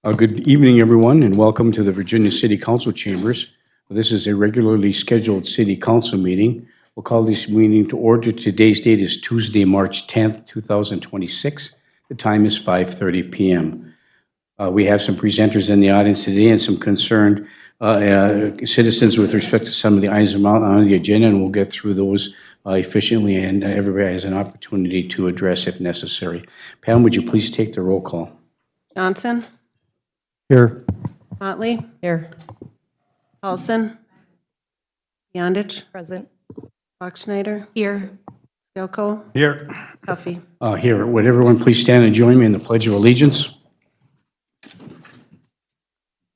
Good evening, everyone, and welcome to the Virginia City Council Chambers. This is a regularly scheduled City Council meeting. We'll call this meeting to order. Today's date is Tuesday, March 10th, 2026. The time is 5:30 p.m. We have some presenters in the audience today and some concerned citizens with respect to some of the items on the agenda, and we'll get through those efficiently, and everybody has an opportunity to address if necessary. Pam, would you please take the roll call? Johnson? Here. Motley? Here. Paulson? Yondich? Present. Bachschneider? Here. Skelko? Here. Duffy? Here, would everyone please stand and join me in the Pledge of Allegiance?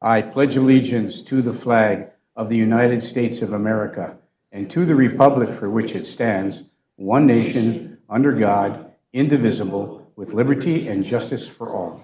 I pledge allegiance to the flag of the United States of America and to the republic for which it stands, one nation, under God, indivisible, with liberty and justice for all.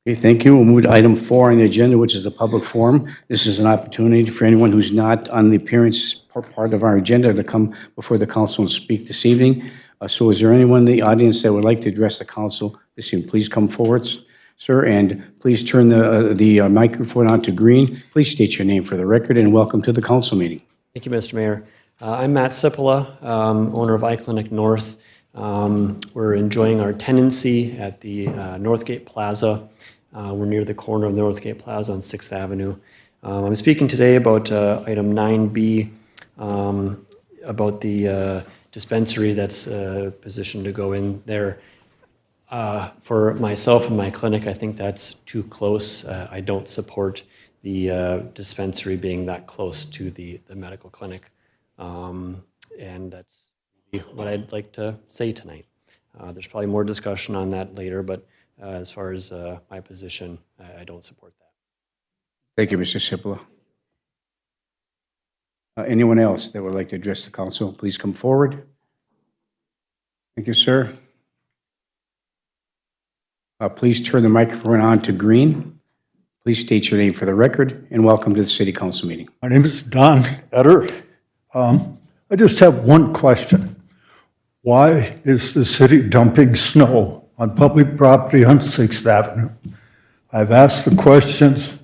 Okay, thank you. We'll move to item 4 on the agenda, which is a public forum. This is an opportunity for anyone who's not on the appearance part of our agenda to come before the council and speak this evening. So is there anyone in the audience that would like to address the council this evening? Please come forward, sir, and please turn the microphone on to green. Please state your name for the record, and welcome to the council meeting. Thank you, Mr. Mayor. I'm Matt Cipolla, owner of iClinic North. We're enjoying our tenancy at the Northgate Plaza. We're near the corner of Northgate Plaza on 6th Avenue. I'm speaking today about item 9B, about the dispensary that's positioned to go in there. For myself and my clinic, I think that's too close. I don't support the dispensary being that close to the medical clinic. And that's what I'd like to say tonight. There's probably more discussion on that later, but as far as my position, I don't support that. Thank you, Mr. Cipolla. Anyone else that would like to address the council, please come forward. Thank you, sir. Please turn the microphone on to green. Please state your name for the record, and welcome to the City Council meeting. My name is Don Etter. I just have one question. Why is the city dumping snow on public property on 6th Avenue? I've asked the questions.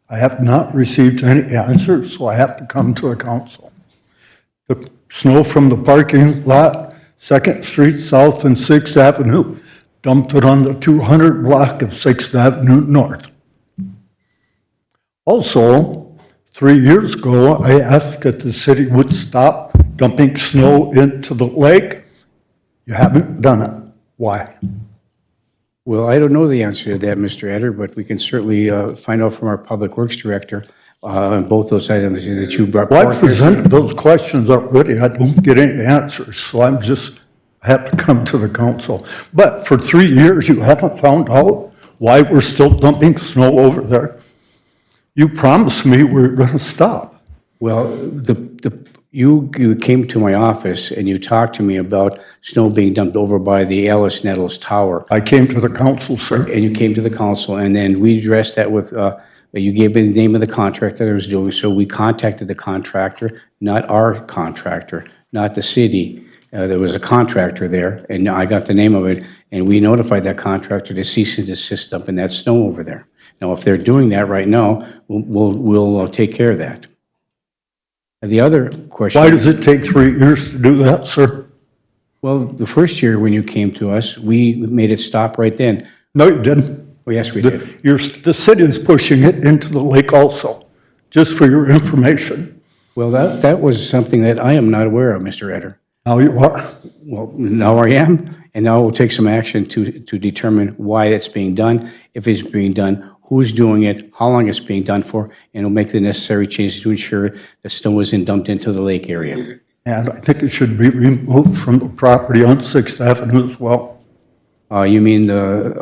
I have not received any answers, so I have to come to the council. The snow from the parking lot, 2nd Street South and 6th Avenue, dumped it on the 200 block of 6th Avenue North. Also, 3 years ago, I asked that the city would stop dumping snow into the lake. You haven't done it. Why? Well, I don't know the answer to that, Mr. Etter, but we can certainly find out from our Public Works Director on both those items that you brought. Well, I presented those questions already. I don't get any answers, so I have to come to the council. But for 3 years, you haven't found out why we're still dumping snow over there. You promised me we were going to stop. Well, you came to my office and you talked to me about snow being dumped over by the Alice Nettles Tower. I came to the council, sir. And you came to the council, and then we addressed that with, you gave me the name of the contractor that was doing, so we contacted the contractor, not our contractor, not the city. There was a contractor there, and I got the name of it, and we notified that contractor to cease and desist dumping that snow over there. Now, if they're doing that right now, we'll take care of that. And the other question. Why does it take 3 years to do that, sir? Well, the first year when you came to us, we made it stop right then. No, you didn't. Oh, yes, we did. The city is pushing it into the lake also, just for your information. Well, that was something that I am not aware of, Mr. Etter. Now you are. Well, now I am, and now we'll take some action to determine why it's being done, if it's being done, who's doing it, how long it's being done for, and we'll make the necessary changes to ensure that snow isn't dumped into the lake area. And I think it should be removed from the property on 6th Avenue as well. You mean the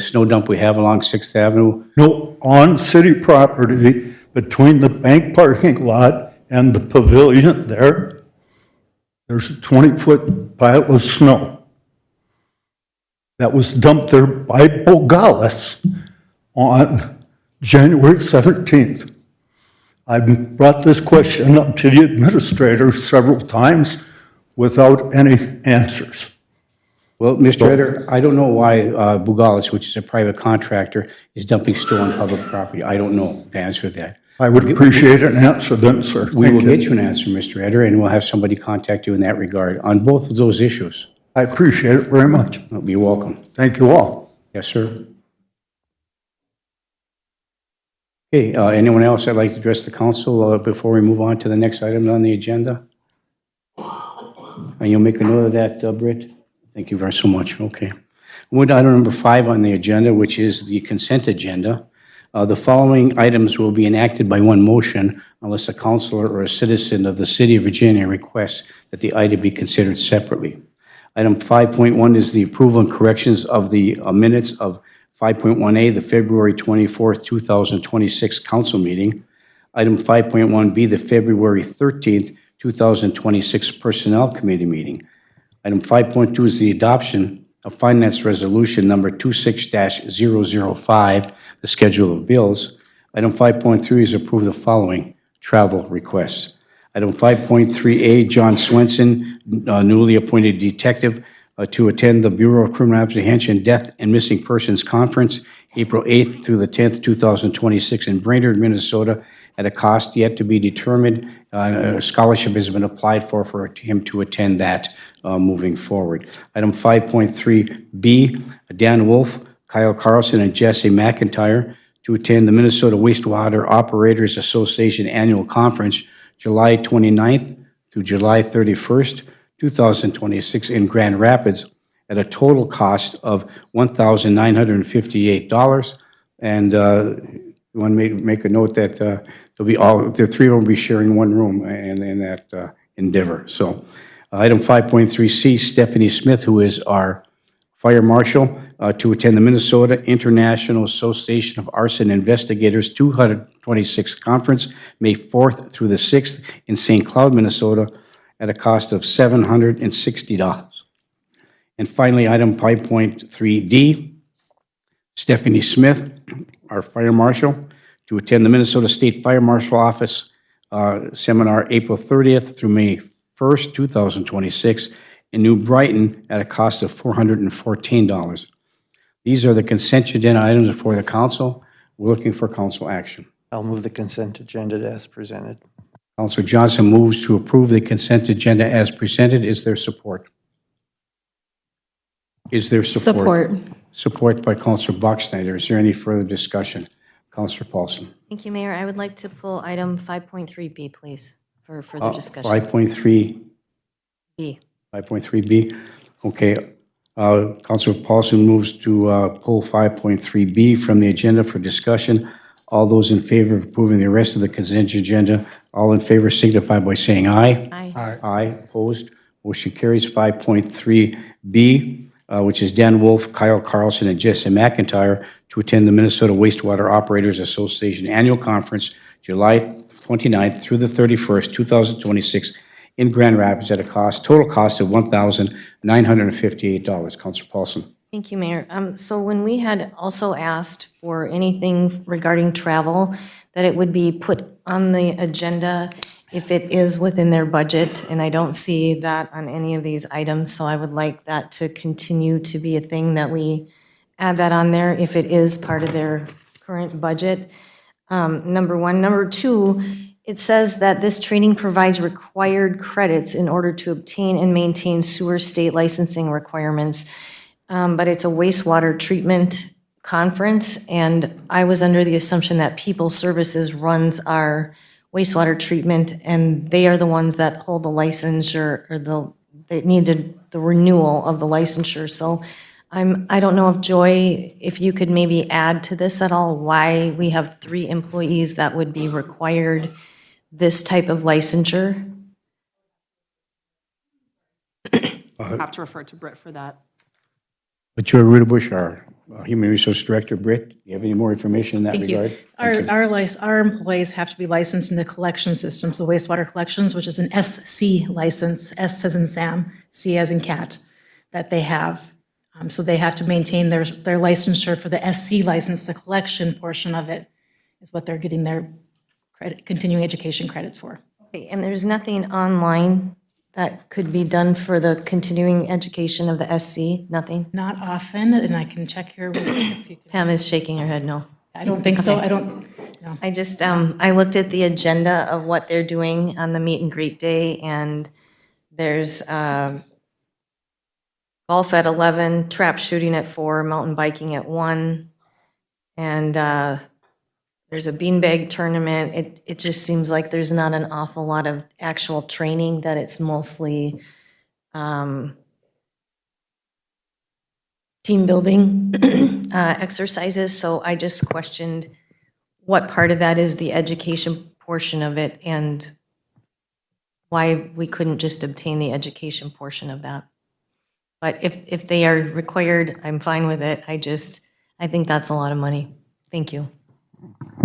snow dump we have along 6th Avenue? No, on city property, between the bank parking lot and the pavilion there's a 20-foot pile of snow that was dumped there by Bogalis on January 17th. I've brought this question up to the administrator several times without any answers. Well, Mr. Etter, I don't know why Bugalis, which is a private contractor, is dumping snow on public property. I don't know the answer to that. I would appreciate an answer then, sir. We will Thank get you. you an answer, Mr. Etter, and we'll have somebody contact you in that regard on both of those issues. I appreciate it very much. You're welcome. Thank you all. Yes, sir. Okay, anyone else that'd like to address the council before we move on to the next item on the agenda? And you'll make a note of that, Britt? Thank you very so much. Okay. Moving to item number 5 on the agenda, which is the consent agenda. The following items will be enacted by one motion unless a councilor or a citizen of the city of Virginia requests that the item be considered separately. Item 5.1 is the approval and corrections of the minutes of 5.1A, the February 24th, 2026 council meeting. Item 5.1B, the February 13th, 2026 Personnel Committee meeting. Item 5.2 is the adoption of Finance Resolution Number 26-005, the schedule of bills. Item 5.3 is approve the following travel requests. Item 5.3A, John Swenson, newly appointed detective, to attend the Bureau of Criminal Apprehension Death and Missing Persons Conference, April 8th through the 10th, 2026 in Brainerd, Minnesota, at a cost yet to be determined. A scholarship has been applied for him to attend that moving forward. Item 5.3B, Dan Wolf, Kyle Carlson, and Jesse McIntyre to attend the Minnesota Wastewater Operators Association Annual Conference, July 29th through July 31st, 2026 in Grand Rapids at a total cost of $1,958. And you want to make a note that the three will be sharing one room in that endeavor. So item 5.3C, Stephanie Smith, who is our fire marshal, to attend the Minnesota International Association of Arson Investigators 226th Conference, May 4th through the 6th in St. Cloud, Minnesota, at a cost of $760. And finally, item 5.3D, Stephanie Smith, our fire marshal, to attend the Minnesota State Fire Marshal Office seminar April 30th through May 1st, 2026 in New Brighton at a cost of $414. These are the consent agenda items before the council. We're looking for council action. I'll move the consent agenda as presented. Councilor Johnson moves to approve the consent agenda as presented. Is there support? Is there support? Support by Councilor Bachschnider. Is there any further discussion? Councilor Paulson. Thank you, Mayor. I would like to pull item 5.3B, please, for further discussion. 5.3. B. 5.3B. Okay. Councilor Paulson moves to pull 5.3B from the agenda for discussion. All those in favor of approving the rest of the consent agenda, all in favor signify by saying aye. Aye. Aye. Opposed? Motion carries. 5.3B, which is Dan Wolf, Kyle Carlson, and Jesse McIntyre to attend the Minnesota Wastewater Operators Association Annual Conference, July 29th through the 31st, 2026 in Grand Rapids at a total cost of $1,958. Councilor Paulson. Thank you, Mayor. So when we had also asked for anything regarding travel, that it would be put on the agenda if it is within their budget, and I don't see that on any of these items, so I would like that to continue to be a thing that we add that on there if it is part of their current budget. Number one. Number two, it says that this training provides required credits in order to obtain and maintain sewer state licensing requirements. But it's a wastewater treatment conference, and I was under the assumption that People Services runs our wastewater treatment, and they are the ones that hold the licensure, or they need the renewal of the licensure. So I don't know if Joy, if you could maybe add to this at all, why we have 3 employees that would be required this type of licensure? I'll have to refer to Britt for that. But you're Rita Bush, our Human Resource Director. Britt, do you have any more information in that Thank you. regard? Our employees have to be licensed in the collection system, so wastewater collections, which is an SC license, S as in Sam, C as in cat, that they have. So they have to maintain their licensure for the SC license. The collection portion of it is what they're getting their continuing education credits for. Okay, and there's nothing online that could be done for the continuing education of the SC? Nothing? Not often, and I can check here if you could. Pam is shaking her head no. I don't think so. I don't, I just, I looked at the agenda of what they're doing on the meet and greet day, and there's golf at 11, trap shooting at 4, mountain biking at 1, and there's a beanbag tournament. It just seems like there's not an awful lot of actual training, that it's mostly team building exercises. So I just questioned what part of that is the education portion of it and why we couldn't just obtain the education portion of that. But if they are required, I'm fine with it. I think that's a lot of money. Thank you.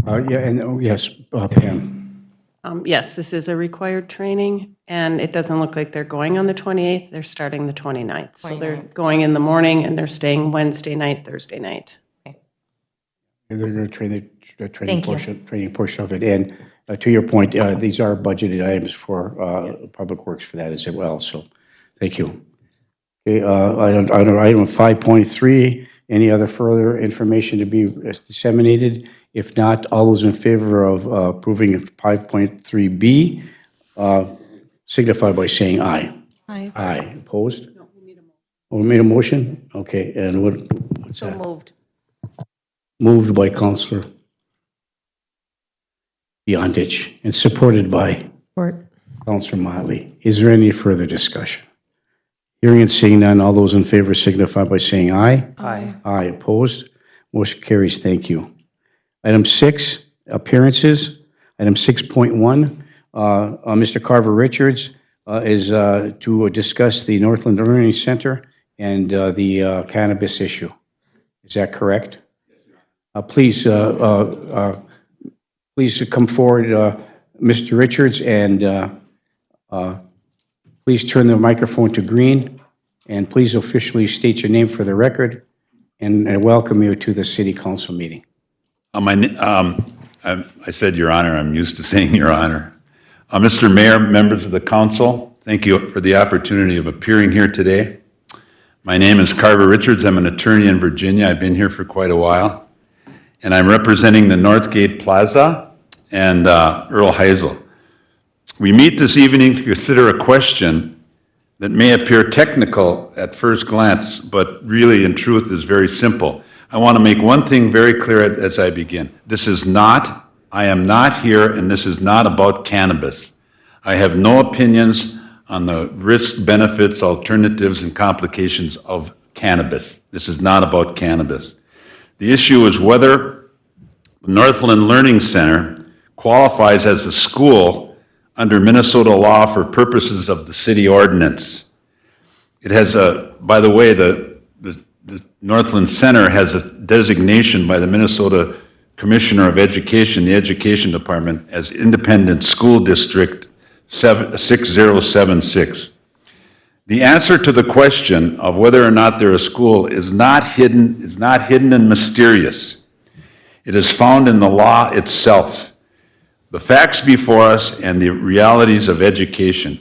Yeah, and, oh, yes, Pam. Yes, this is a required training, and it doesn't look like they're going on the 28th. They're starting the 29th. So they're going in the morning, and they're staying Wednesday night, Thursday night. They're going to train the Thank you. training portion of it. And to your point, these are budgeted items for Public Works for that as well, so thank you. Okay, item 5.3, any other further information to be disseminated? If not, all those in favor of approving 5.3B signify by saying aye. Aye. Aye. Opposed? No, we need a motion. Oh, we made a motion? Okay, and what's So that? moved. Moved by Counselor Beyondich and supported by Counselor Motley. Is there any further discussion? Hearing and seeing none, all those in favor signify by saying aye. Aye. Aye. Opposed? Motion carries. Thank you. Item 6, appearances. Item 6.1, Mr. Carver Richards is to discuss the Northland Learning Center and the cannabis issue. Is that correct? Please come forward, Mr. Richards, and please turn the microphone to green, and please officially state your name for the record, and I welcome you to the City Council meeting. I said, Your Honor. I'm used to saying Your Honor. Mr. Mayor, members of the council, thank you for the opportunity of appearing here today. My name is Carver Richards. I'm an attorney in Virginia. I've been here for quite a while. And I'm representing the Northgate Plaza and Earl Heisel. We meet this evening to consider a question that may appear technical at first glance, but really, in truth, is very simple. I want to make one thing very clear as I begin. I am not here, and this is not about cannabis. I have no opinions on the risk, benefits, alternatives, and complications of cannabis. This is not about cannabis. The issue is whether the Northland Learning Center qualifies as a school under Minnesota law for purposes of the city ordinance. It has by the way, the Northland Center has a designation by the Minnesota Commissioner of Education, the Education Department, as Independent School District 6076. The answer to the question of whether or not they're a school is not hidden and mysterious. It is found in the law itself, the facts before us and the realities of education.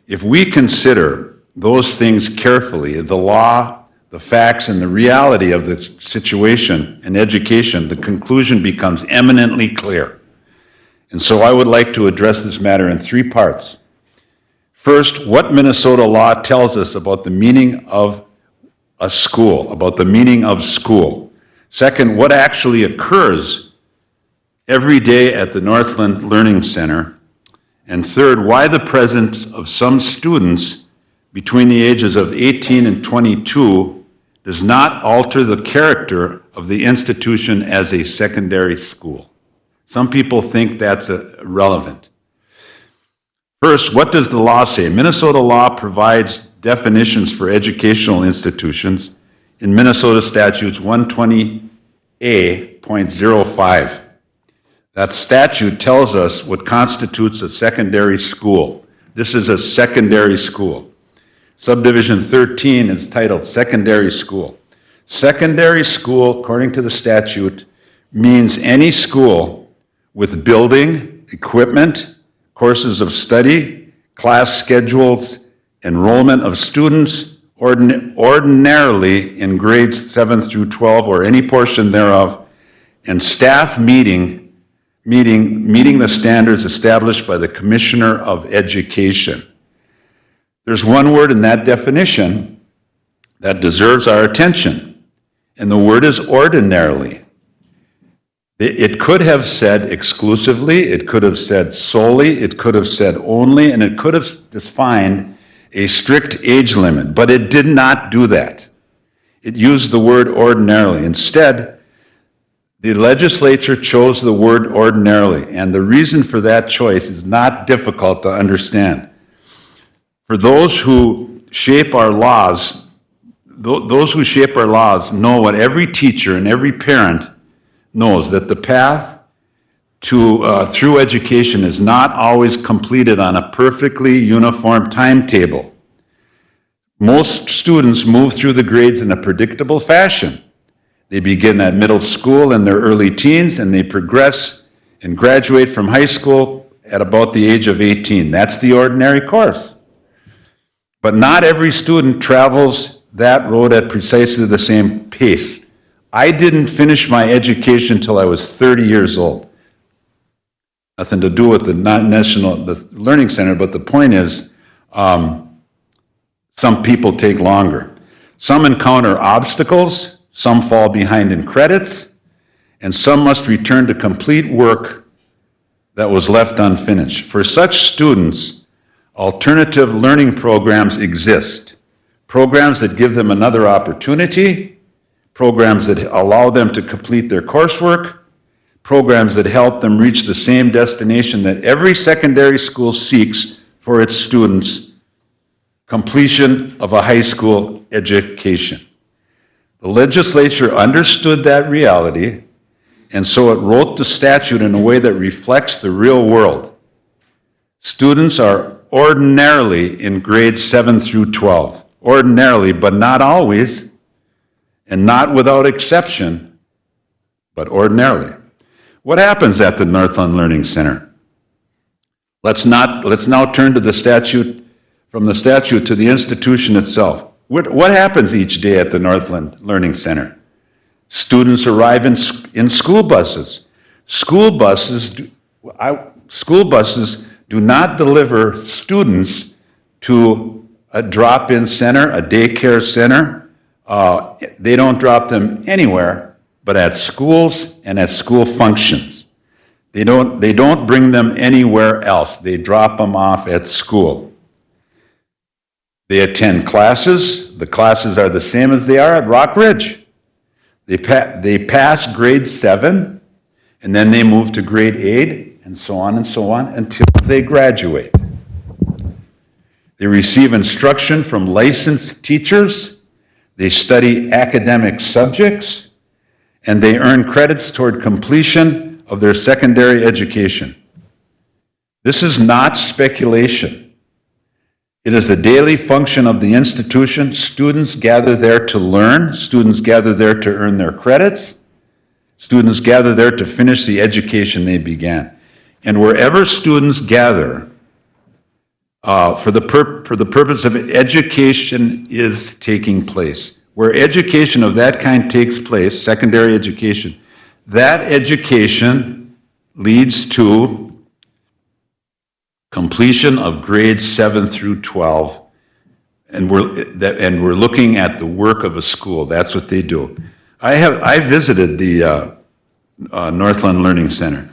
If we consider those things carefully, the law, the facts, and the reality of the situation in education, the conclusion becomes eminently clear. And so I would like to address this matter in 3 parts. First, what Minnesota law tells us about the meaning of a school, about the meaning of school. Second, what actually occurs every day at the Northland Learning Center. And third, why the presence of some students between the ages of 18 and 22 does not alter the character of the institution as a secondary school. Some people think that's irrelevant. First, what does the law say? Minnesota law provides definitions for educational institutions in Minnesota Statutes 120A.05. That statute tells us what constitutes a secondary school. This is a secondary school. Subdivision 13 is titled Secondary School. Secondary school, according to the statute, means any school with building, equipment, courses of study, class schedules, enrollment of students ordinarily in grades 7 through 12 or any portion thereof, and staff meeting the standards established by the Commissioner of Education. There's one word in that definition that deserves our attention, and the word is ordinarily. It could have said exclusively, it could have said solely, it could have said only, and it could have defined a strict age limit, but it did not do that. It used the word ordinarily. Instead, the legislature chose the word ordinarily, and the reason for that choice is not difficult to understand. For those who shape our laws, know what every teacher and every parent knows, that the path to through education is not always completed on a perfectly uniform timetable. Most students move through the grades in a predictable fashion. They begin at middle school in their early teens, and they progress and graduate from high school at about the age of 18. That's the ordinary course. But not every student travels that road at precisely the same pace. I didn't finish my education till I was 30 years old. Nothing to do with the Learning Center, but the point is, some people take longer. Some encounter obstacles, some fall behind in credits, and some must return to complete work that was left unfinished. For such students, alternative learning programs exist. Programs that give them another opportunity, programs that allow them to complete their coursework, programs that help them reach the same destination that every secondary school seeks for its students: completion of a high school education. The legislature understood that reality, and so it wrote the statute in a way that reflects the real world. Students are ordinarily in grades 7 through 12. Ordinarily, but not always, and not without exception, but ordinarily. What happens at the Northland Learning Center? Let's now turn to the statute, from the statute to the institution itself. What happens each day at the Northland Learning Center? Students arrive in school buses. School buses do not deliver students to a drop-in center, a daycare center. They don't drop them anywhere but at schools and at school functions. They don't bring them anywhere else. They drop them off at school. They attend classes. The classes are the same as they are at Rock Ridge. They pass grade 7, and then they move to grade 8, and so on until they graduate. They receive instruction from licensed teachers, they study academic subjects, and they earn credits toward completion of their secondary education. This is not speculation. It is the daily function of the institution. Students gather there to learn. Students gather there to earn their credits. Students gather there to finish the education they began. And wherever students gather, for the purpose of education is taking place. Where education of that kind takes place, secondary education, that education leads to completion of grades 7 through 12, and we're looking at the work of a school. That's what they do. I visited the Northland Learning Center,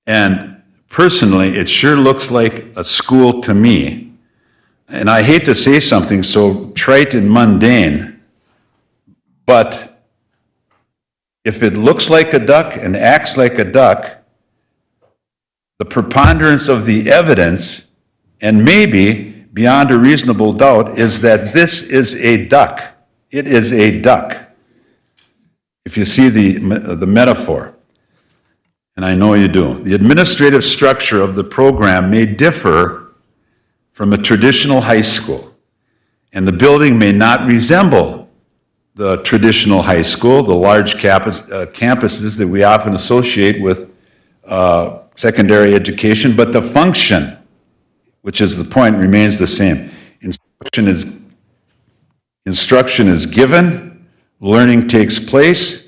and personally, it sure looks like a school to me. And I hate to say something so trite and mundane, but if it looks like a duck and acts like a duck, the preponderance of the evidence, and maybe beyond a reasonable doubt, is that this is a duck. It is a duck. If you see the metaphor, and I know you do. The administrative structure of the program may differ from a traditional high school, and the building may not resemble the traditional high school, the large campuses that we often associate with secondary education, but the function, which is the point, remains the same. Instruction is given, learning takes place,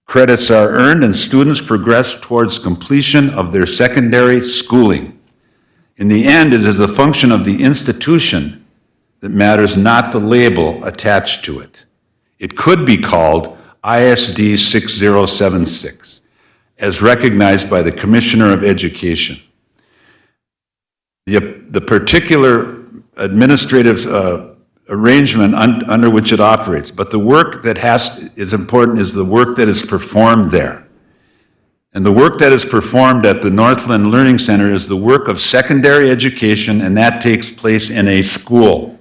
credits are earned, and students progress towards completion of their secondary schooling. In the end, it is the function of the institution that matters, not the label attached to it. It could be called ISD 6076, as recognized by the Commissioner of Education. The particular administrative arrangement under which it operates, but the work that is important is the work that is performed there. And the work that is performed at the Northland Learning Center is the work of secondary education, and that takes place in a school.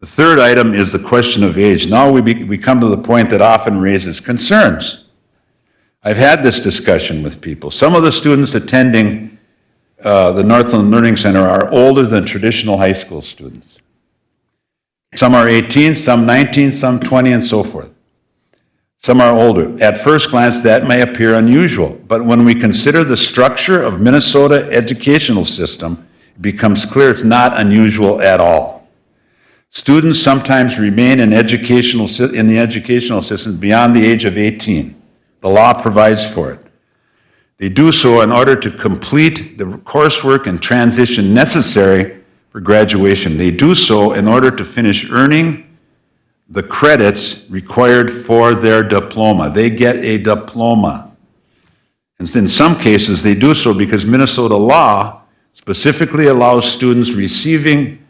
The third item is the question of age. Now we come to the point that often raises concerns. I've had this discussion with people. Some of the students attending the Northland Learning Center are older than traditional high school students. Some are 18, some 19, some 20, and so forth. Some are older. At first glance, that may appear unusual, but when we consider the structure of Minnesota educational system, it becomes clear it's not unusual at all. Students sometimes remain in the educational system beyond the age of 18. The law provides for it. They do so in order to complete the coursework and transition necessary for graduation. They do so in order to finish earning the credits required for their diploma. They get a diploma. And in some cases, they do so because Minnesota law specifically allows students receiving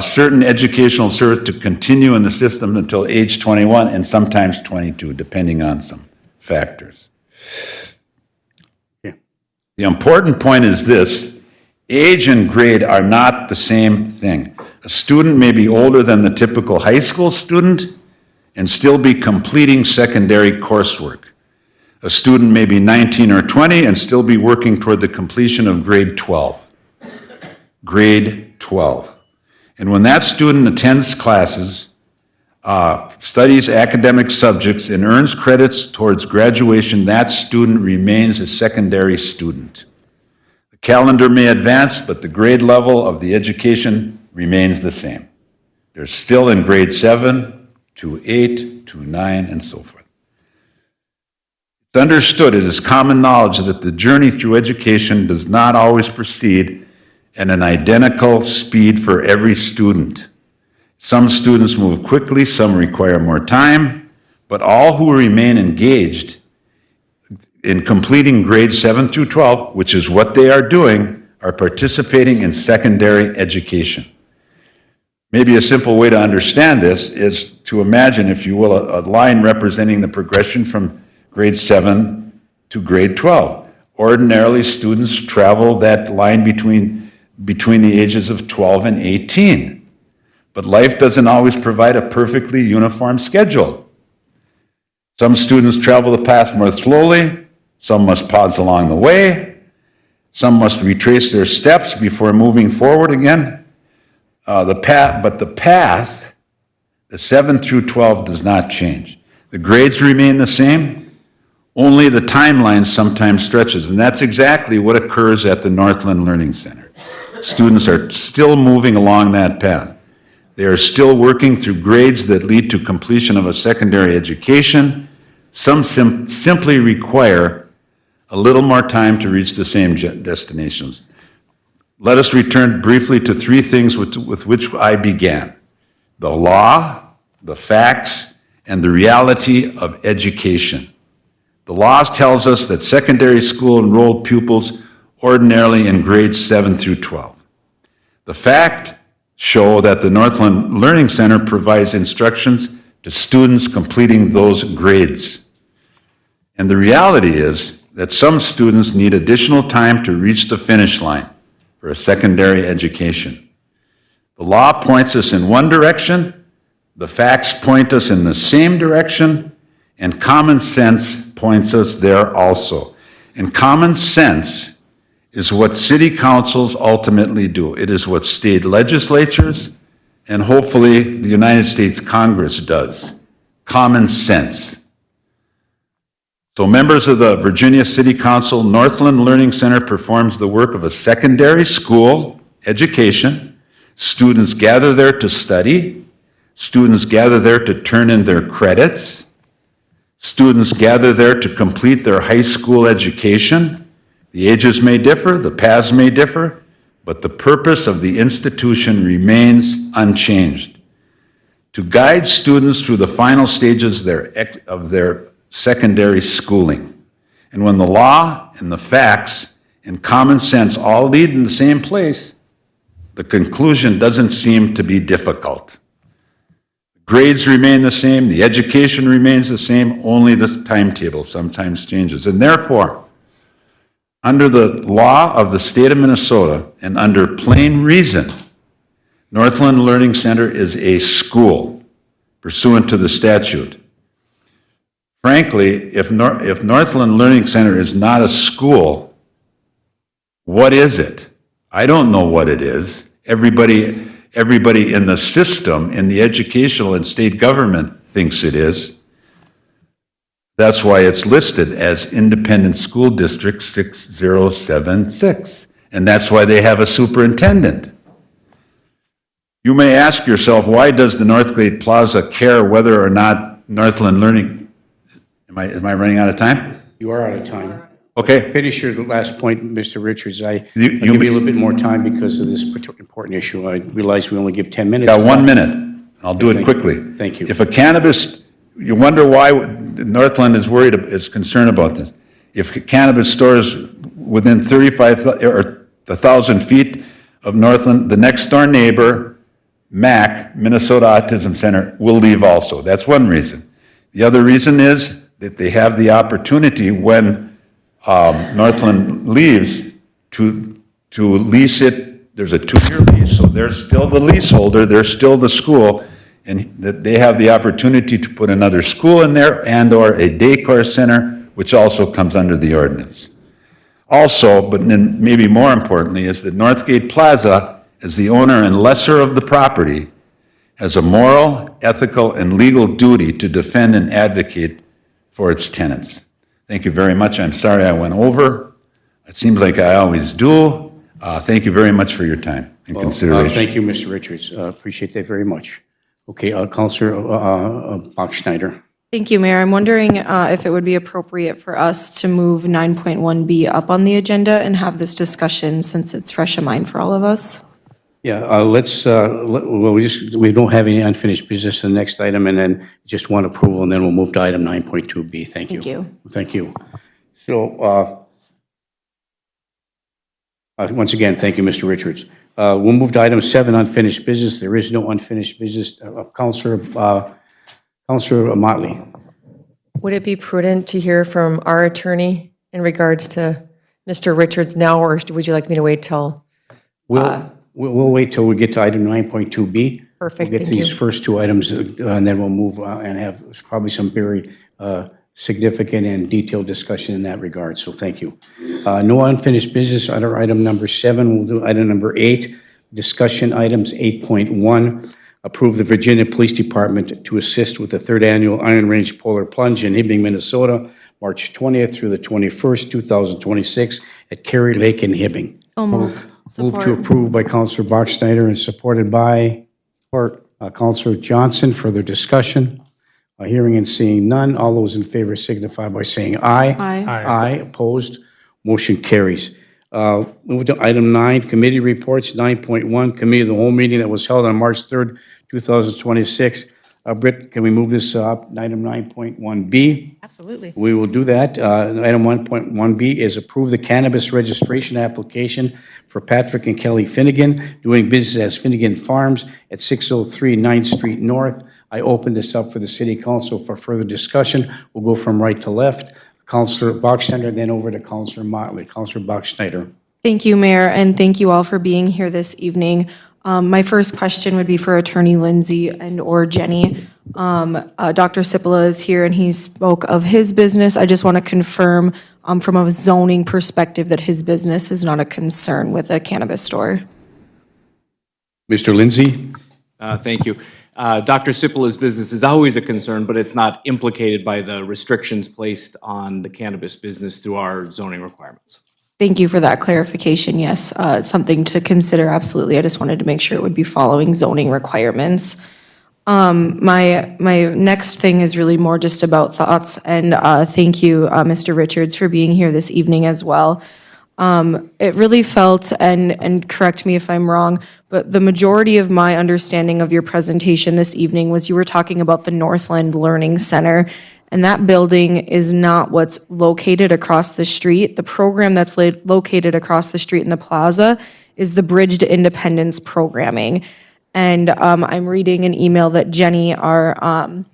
certain educational service to continue in the system until age 21 and sometimes 22, depending on some factors. Yeah. The important point is this: age and grade are not the same thing. A student may be older than the typical high school student and still be completing secondary coursework. A student may be 19 or 20 and still be working toward the completion of grade 12. Grade 12. And when that student attends classes, studies academic subjects, and earns credits towards graduation, that student remains a secondary student. The calendar may advance, but the grade level of the education remains the same. They're still in grade 7 to 8 to 9 and so forth. It's understood, it is common knowledge that the journey through education does not always proceed at an identical speed for every student. Some students move quickly, some require more time, but all who remain engaged in completing grades 7 through 12, which is what they are doing, are participating in secondary education. Maybe a simple way to understand this is to imagine, if you will, a line representing the progression from grade 7 to grade 12. Ordinarily, students travel that line between the ages of 12 and 18. But life doesn't always provide a perfectly uniform schedule. Some students travel the path more slowly, some must pause along the way, some must retrace their steps before moving forward again. The path, the 7 through 12, does not change. The grades remain the same, only the timeline sometimes stretches, and that's exactly what occurs at the Northland Learning Center. Students are still moving along that path. They are still working through grades that lead to completion of a secondary education. Some simply require a little more time to reach the same destinations. Let us return briefly to three things with which I began: the law, the facts, and the reality of education. The law tells us that secondary school enrolled pupils ordinarily in grades 7 through 12. The facts show that the Northland Learning Center provides instructions to students completing those grades. And the reality is that some students need additional time to reach the finish line for a secondary education. The law points us in one direction, the facts point us in the same direction, and common sense points us there also. And common sense is what city councils ultimately do. It is what state legislatures and hopefully the United States Congress does. Common sense. So members of the Virginia City Council, Northland Learning Center performs the work of a secondary school education Students gather there to study. Students gather there to turn in their credits. Students gather there to complete their high school education. The ages may differ, the paths may differ, but the purpose of the institution remains unchanged: to guide students through the final stages of their secondary schooling. And when the law and the facts and common sense all lead in the same place, the conclusion doesn't seem to be difficult. Grades remain the same, the education remains the same, only the timetable sometimes changes. And therefore, under the law of the state of Minnesota and under plain reason, Northland Learning Center is a school pursuant to the statute. Frankly, if Northland Learning Center is not a school, what is it? I don't know what it is. Everybody in the system, in the educational and state government thinks it is. That's why it's listed as Independent School District 6076. And that's why they have a superintendent. You may ask yourself, why does the Northgate Plaza care whether or not Northland Learning, am I running out of time? You are out of time. Okay. Finish your last point, Mr. Richards. I'll give you a little bit more time because of this important issue. I realize we only give 10 minutes. Got 1 minute. I'll do it quickly. Thank you. If a cannabis, you wonder why Northland is concerned about this. If cannabis stores within 1,000 feet of Northland, the next door neighbor, MAC, Minnesota Autism Center, will leave also. That's one reason. The other reason is that they have the opportunity when Northland leaves to lease it. There's a 2-year lease, so they're still the leaseholder, they're still the school, and that they have the opportunity to put another school in there and/or a daycare center, which also comes under the ordinance. Also, but then maybe more importantly, is that Northgate Plaza, as the owner and lessor of the property, has a moral, ethical, and legal duty to defend and advocate for its tenants. Thank you very much. I'm sorry I went over. It seems like I always do. Thank you very much for your time and consideration. Thank you, Mr. Richards. Appreciate that very much. Okay, Councilor Bachschneider. Thank you, Mayor. I'm wondering if it would be appropriate for us to move 9.1B up on the agenda and have this discussion since it's fresh in mind for all of us. Yeah, we don't have any unfinished business in the next item, and then just one approval, and then we'll move to item 9.2B. Thank you. Thank you. Thank you. So, once again, thank you, Mr. Richards. We'll move to item 7, unfinished business. There is no unfinished business. Councilor Motley. Would it be prudent to hear from our attorney in regards to Mr. Richards now, or would you like me to wait till? We'll wait till we get to item 9.2B. Perfect, We'll get thank these you. first 2 items, and then we'll move and have probably some very significant and detailed discussion in that regard, so thank you. No unfinished business under item number 7. We'll do item number 8, discussion items 8.1. Approve the Virginia Police Department to assist with the 3rd Annual Iron Range Polar Plunge in Hibbing, Minnesota, March 20th through the 21st, 2026, at Cary Lake in Hibbing. So move. Move to approve by Councilor Bachschneider and supported by Councilor Johnson. Further discussion? Hearing and seeing none. All those in favor signify by saying aye. Aye. Aye. Opposed? Motion carries. Move to item 9, committee reports. 9.1, committee of the whole meeting that was held on March 3rd, 2026. Britt, can we move this up? Item 9.1B. Absolutely. We will do that. Item 1.1B is approve the cannabis registration application for Patrick and Kelly Finnegan, doing business as Finnegan Farms at 603 9th Street North. I open this up for the City Council for further discussion. We'll go from right to left. Councilor Bachschneider, then over to Councilor Motley. Councilor Bachschneider. Thank you, Mayor, and thank you all for being here this evening. My first question would be for Attorney Lindsay and/or Jenny. Dr. Sipola is here, and he spoke of his business. I just want to confirm from a zoning perspective that his business is not a concern with a cannabis store. Mr. Lindsay? Thank you. Dr. Sipola's business is always a concern, but it's not implicated by the restrictions placed on the cannabis business through our zoning requirements. Thank you for that clarification. Yes, it's something to consider, absolutely. I just wanted to make sure it would be following zoning requirements. My next thing is really more just about thoughts, and thank you, Mr. Richards, for being here this evening as well. It really felt, and correct me if I'm wrong, but the majority of my understanding of your presentation this evening was you were talking about the Northland Learning Center, and that building is not what's located across the street. The program that's located across the street in the plaza is the Bridge to Independence programming. And I'm reading an email that Jenny, our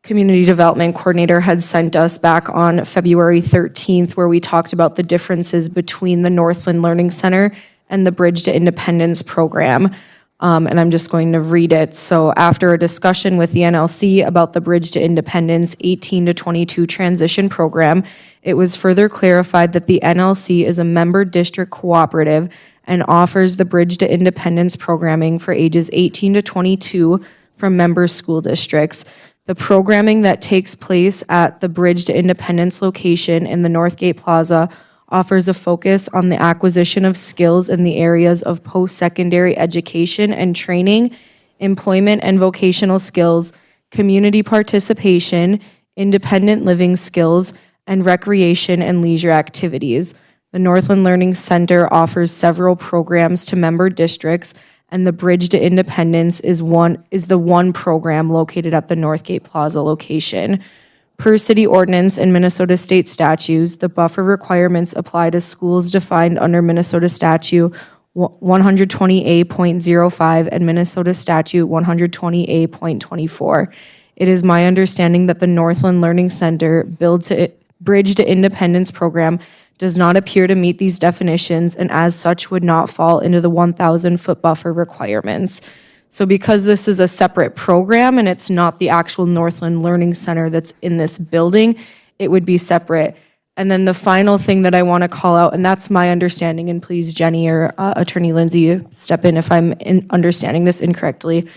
community development coordinator, had sent us back on February 13th, where we talked about the differences between the Northland Learning Center and the Bridge to Independence program. And I'm just going to read it. So after a discussion with the NLC about the Bridge to Independence 18 to 22 transition program, it was further clarified that the NLC is a member district cooperative and offers the Bridge to Independence programming for ages 18 to 22 from member school districts. The programming that takes place at the Bridge to Independence location in the Northgate Plaza offers a focus on the acquisition of skills in the areas of post-secondary education and training, employment and vocational skills, community participation, independent living skills, and recreation and leisure activities. The Northland Learning Center offers several programs to member districts, and the Bridge to Independence is the one program located at the Northgate Plaza location. Per city ordinance and Minnesota state statutes, the buffer requirements apply to schools defined under Minnesota statute 120A.05 and Minnesota statute 120A.24. It is my understanding that the Northland Learning Center Bridge to Independence program does not appear to meet these definitions and as such would not fall into the 1,000-foot buffer requirements. So because this is a separate program and it's not the actual Northland Learning Center that's in this building, it would be separate. And then the final thing that I want to call out, and that's my understanding, and please Jenny or Attorney Lindsay step in if I'm understanding this incorrectly.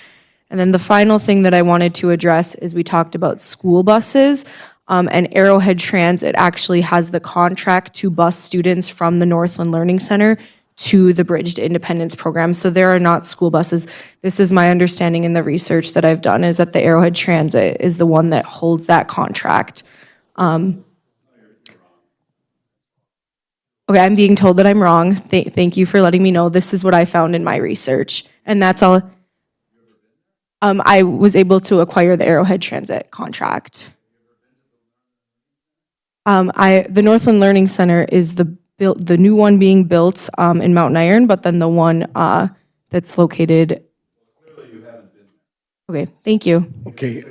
And then the final thing that I wanted to address is we talked about school buses. And Arrowhead Transit actually has the contract to bus students from the Northland Learning Center to the Bridge to Independence program. So there are not school buses. This is my understanding in the research that I've done, is that the Arrowhead Transit is the one that holds that contract. Okay, I'm being told that I'm wrong. Thank you for letting me know. This is what I found in my research. And that's all. I was able to acquire the Arrowhead Transit contract. The Northland Learning Center is the new one being built in Mountain Iron, but then the one that's located. Okay, thank you. Okay.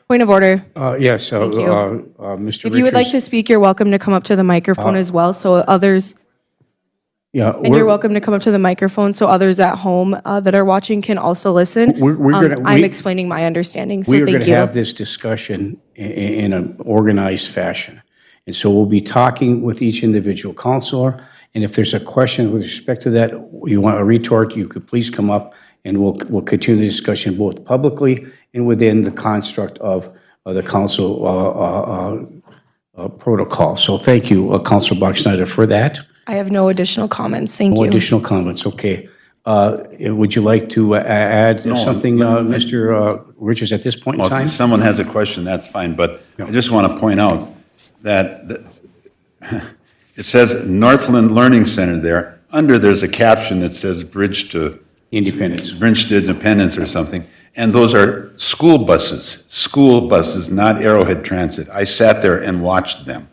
Point of order. Yes, Thank you. Mr. Richards. If you would like to speak, you're welcome to come up to the microphone as well, so others, Yeah, and you're welcome to come up to the microphone so others at home that are watching can also listen. I'm explaining my understanding, so We are thank going to you. have this discussion in an organized fashion. And so we'll be talking with each individual counselor. And if there's a question with respect to that, you want a retort, you could please come up and we'll continue the discussion both publicly and within the construct of the council protocol. So thank you, Councilor Bachschnider, for that. I have no additional comments, thank No you. additional comments, okay. Would you like to add something, Mr. Richards, at this point in Well, time? if someone has a question, that's fine, but I just want to point out that it says Northland Learning Center there. Under, there's a caption that says Bridge to Independence or something. And those are school buses, not Arrowhead Transit. I sat there and watched them.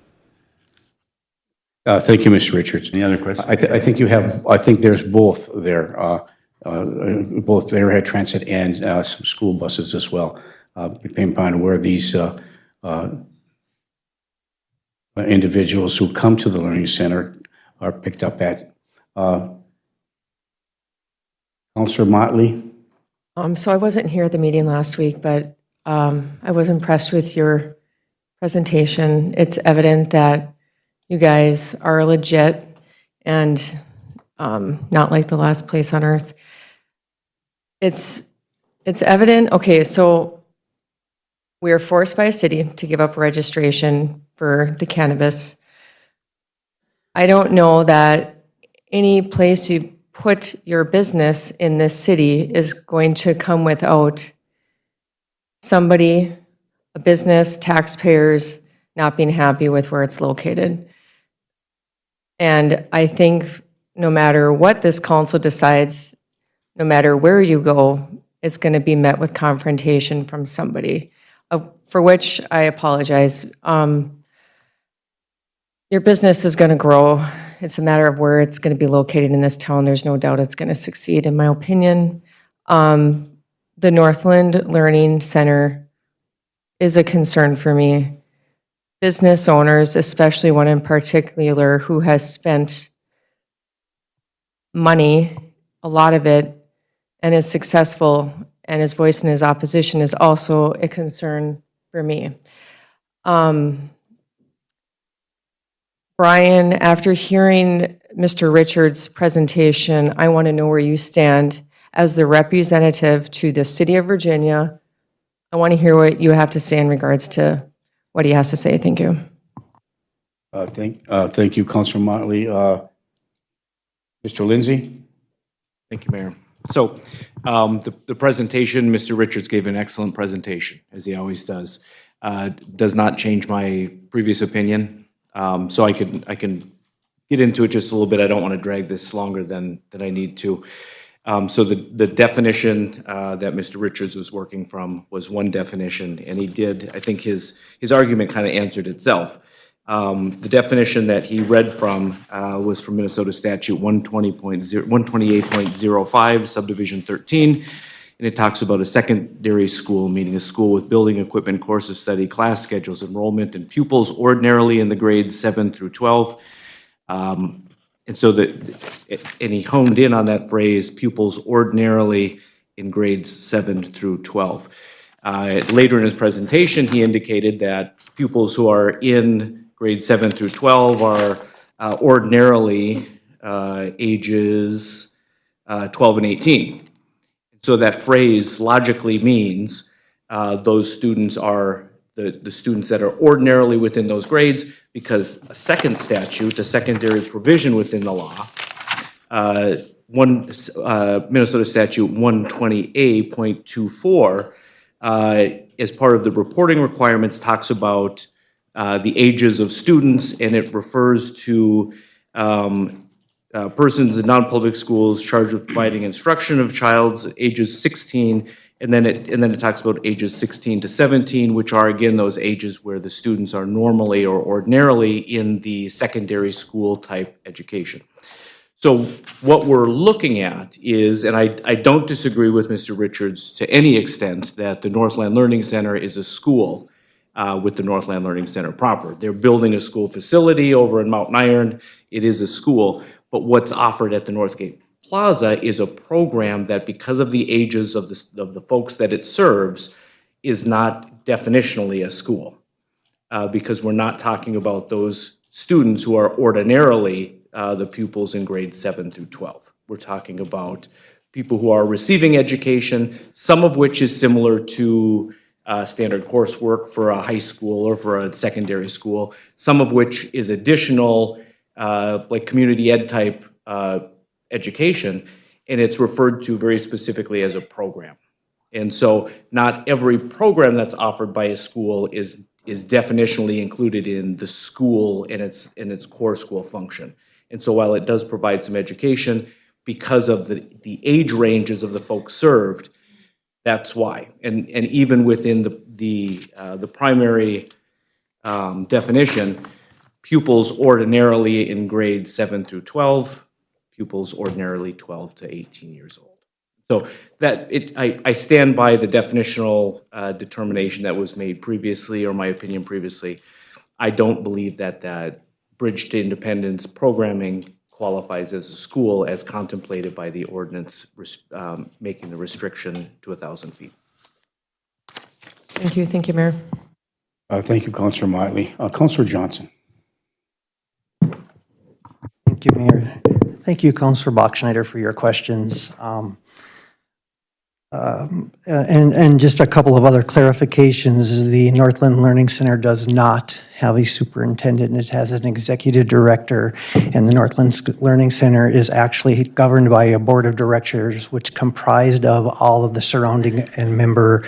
Thank you, Mr. Richards. Any other questions? I think you have, I think there's both there, both Arrowhead Transit and some school buses as well, depending upon where these individuals who come to the Learning Center are picked up at. Councilor Motley? So I wasn't here at the meeting last week, but I was impressed with your presentation. It's evident that you guys are legit and not like the last place on earth. It's evident, okay, so we are forced by a city to give up registration for the cannabis. I don't know that any place you put your business in this city is going to come without somebody, a business, taxpayers not being happy with where it's located. And I think no matter what this council decides, no matter where you go, it's going to be met with confrontation from somebody, for which I apologize. Your business is going to grow. It's a matter of where it's going to be located in this town. There's no doubt it's going to succeed, in my opinion. The Northland Learning Center is a concern for me. Business owners, especially one in particular who has spent money, a lot of it, and is successful and is voicing his opposition, is also a concern for me. Brian, after hearing Mr. Richards' presentation, I want to know where you stand as the representative to the city of Virginia. I want to hear what you have to say in regards to what he has to say. Thank you. Thank you, Councilor Motley. Mr. Lindsay? Thank you, Mayor. So the presentation, Mr. Richards gave an excellent presentation, as he always does. Does not change my previous opinion. So I can get into it just a little bit. I don't want to drag this longer than I need to. So the definition that Mr. Richards was working from was one definition, and he did, I think his argument kind of answered itself. The definition that he read from was from Minnesota Statute 128.05, subdivision 13, and it talks about a secondary school, meaning a school with building, equipment, course of study, class schedules, enrollment, and pupils ordinarily in the grades 7 through 12. And he honed in on that phrase, pupils ordinarily in grades 7 through 12. Later in his presentation, he indicated that pupils who are in grades 7 through 12 are ordinarily ages 12 and 18. So that phrase logically means those students are the students that are ordinarily within those grades, because a second statute, a secondary provision within the law, Minnesota Statute 120A.24, as part of the reporting requirements, talks about the ages of students, and it refers to persons in non-public schools charged with providing instruction of child's ages 16, and then it talks about ages 16 to 17, which are again those ages where the students are normally or ordinarily in the secondary school type education. So what we're looking at is, and I don't disagree with Mr. Richards to any extent, that the Northland Learning Center is a school with the Northland Learning Center proper. They're building a school facility over in Mountain Iron. It is a school. But what's offered at the Northgate Plaza is a program that, because of the ages of the folks that it serves, is not definitionally a school. Because we're not talking about those students who are ordinarily the pupils in grades 7 through 12. We're talking about people who are receiving education, some of which is similar to standard coursework for a high school or for a secondary school, some of which is additional like community ed type education, and it's referred to very specifically as a program. And so not every program that's offered by a school is definitionally included in the school in its core school function. And so while it does provide some education, because of the age ranges of the folks served, that's why. And even within the primary definition, pupils ordinarily in grades 7 through 12, pupils ordinarily 12 to 18 years old. So I stand by the definitional determination that was made previously, or my opinion previously. I don't believe that Bridge to Independence programming qualifies as a school as contemplated by the ordinance making the restriction to 1,000 feet. Thank you, Mayor. Thank you, Councilor Motley. Councilor Johnson. Thank you, Mayor. Thank you, Councilor Bachschneider, for your questions. And just a couple of other clarifications. The Northland Learning Center does not have a superintendent. It has an executive director, and the Northland Learning Center is actually governed by a board of directors, which comprised of all of the surrounding and member